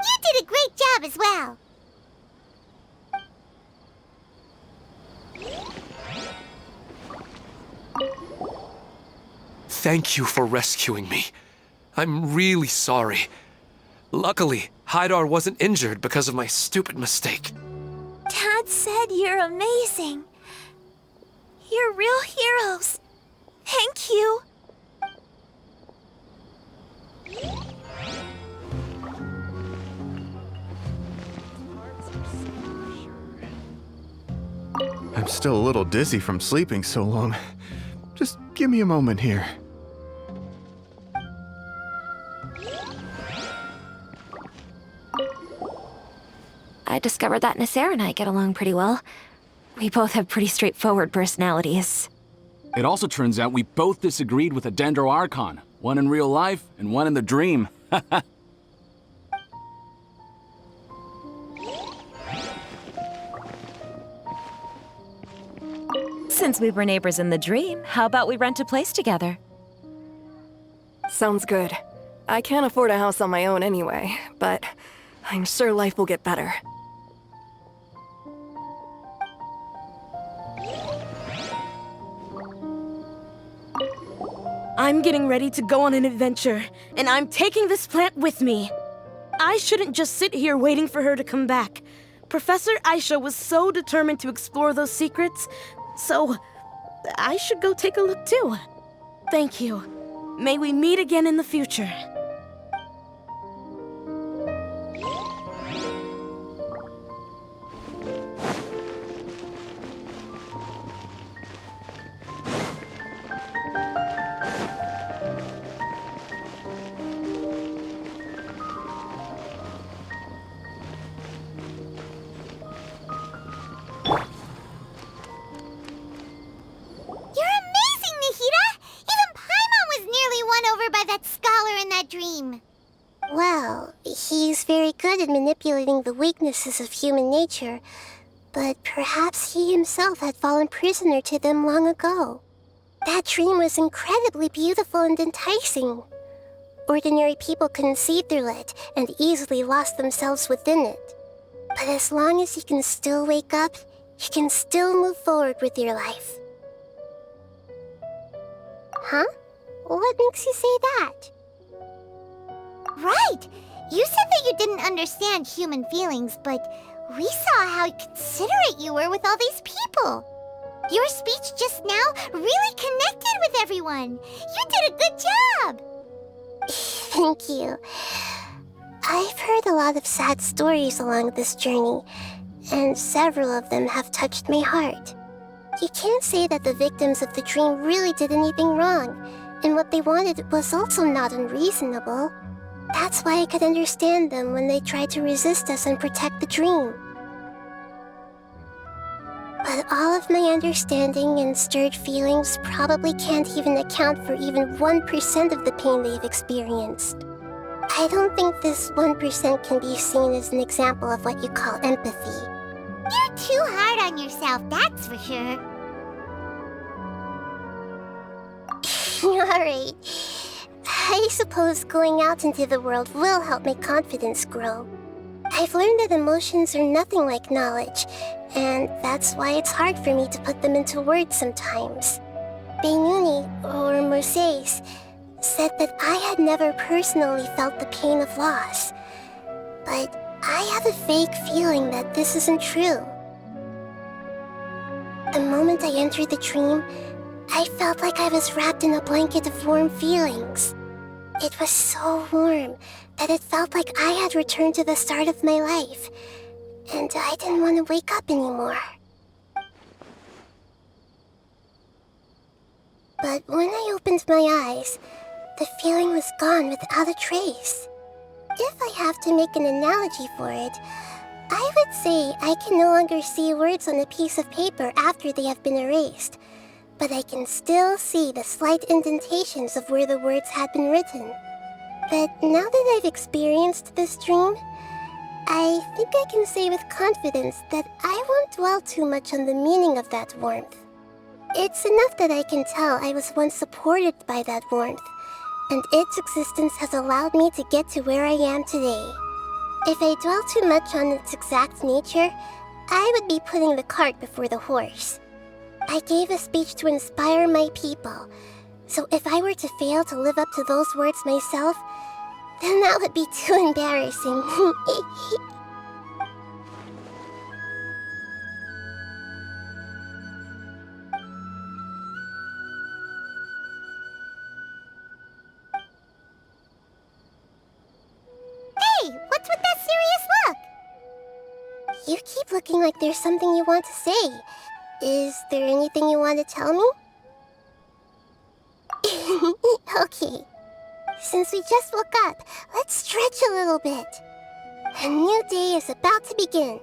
You did a great job as well. Thank you for rescuing me. I'm really sorry. Luckily, Haidar wasn't injured because of my stupid mistake. Dad said you're amazing. You're real heroes. Thank you. I'm still a little dizzy from sleeping so long. Just give me a moment here. I discovered that Nasser and I get along pretty well. We both have pretty straightforward personalities. It also turns out we both disagreed with a Dendro Archon. One in real life, and one in the dream. Since we were neighbors in the dream, how about we rent a place together? Sounds good. I can't afford a house on my own anyway, but I'm sure life will get better. I'm getting ready to go on an adventure, and I'm taking this plant with me. I shouldn't just sit here waiting for her to come back. Professor Aisha was so determined to explore those secrets, so I should go take a look too. Thank you. May we meet again in the future. Well, he's very good at manipulating the weaknesses of human nature, but perhaps he himself had fallen prisoner to them long ago. That dream was incredibly beautiful and enticing. Ordinary people couldn't see through it and easily lost themselves within it. But as long as you can still wake up, you can still move forward with your life. Huh? What makes you say that? Right! You said that you didn't understand human feelings, but we saw how considerate you were with all these people. Your speech just now really connected with everyone. You did a good job. Thank you. I've heard a lot of sad stories along this journey, and several of them have touched my heart. You can't say that the victims of the dream really did anything wrong, and what they wanted was also not unreasonable. That's why I could understand them when they tried to resist us and protect the dream. But all of my understanding and stirred feelings probably can't even account for even 1% of the pain they've experienced. I don't think this 1% can be seen as an example of what you call empathy. You're too hard on yourself, that's for sure. Alright. I suppose going out into the world will help my confidence grow. I've learned that emotions are nothing like knowledge, and that's why it's hard for me to put them into words sometimes. Beinuni, or Moses, said that I had never personally felt the pain of loss. But I have a vague feeling that this isn't true. The moment I entered the dream, I felt like I was wrapped in a blanket of warm feelings. It was so warm that it felt like I had returned to the start of my life, and I didn't want to wake up anymore. But when I opened my eyes, the feeling was gone without a trace. If I have to make an analogy for it, I would say I can no longer see words on a piece of paper after they have been erased, but I can still see the slight indentations of where the words had been written. But now that I've experienced this dream, I think I can say with confidence that I won't dwell too much on the meaning of that warmth. It's enough that I can tell I was once supported by that warmth, and its existence has allowed me to get to where I am today. If I dwell too much on its exact nature, I would be putting the cart before the horse. I gave a speech to inspire my people, so if I were to fail to live up to those words myself, then that would be too embarrassing. Hey, what's with that serious look? You keep looking like there's something you want to say. Is there anything you want to tell me? Okay. Since we just woke up, let's stretch a little bit. A new day is about to begin.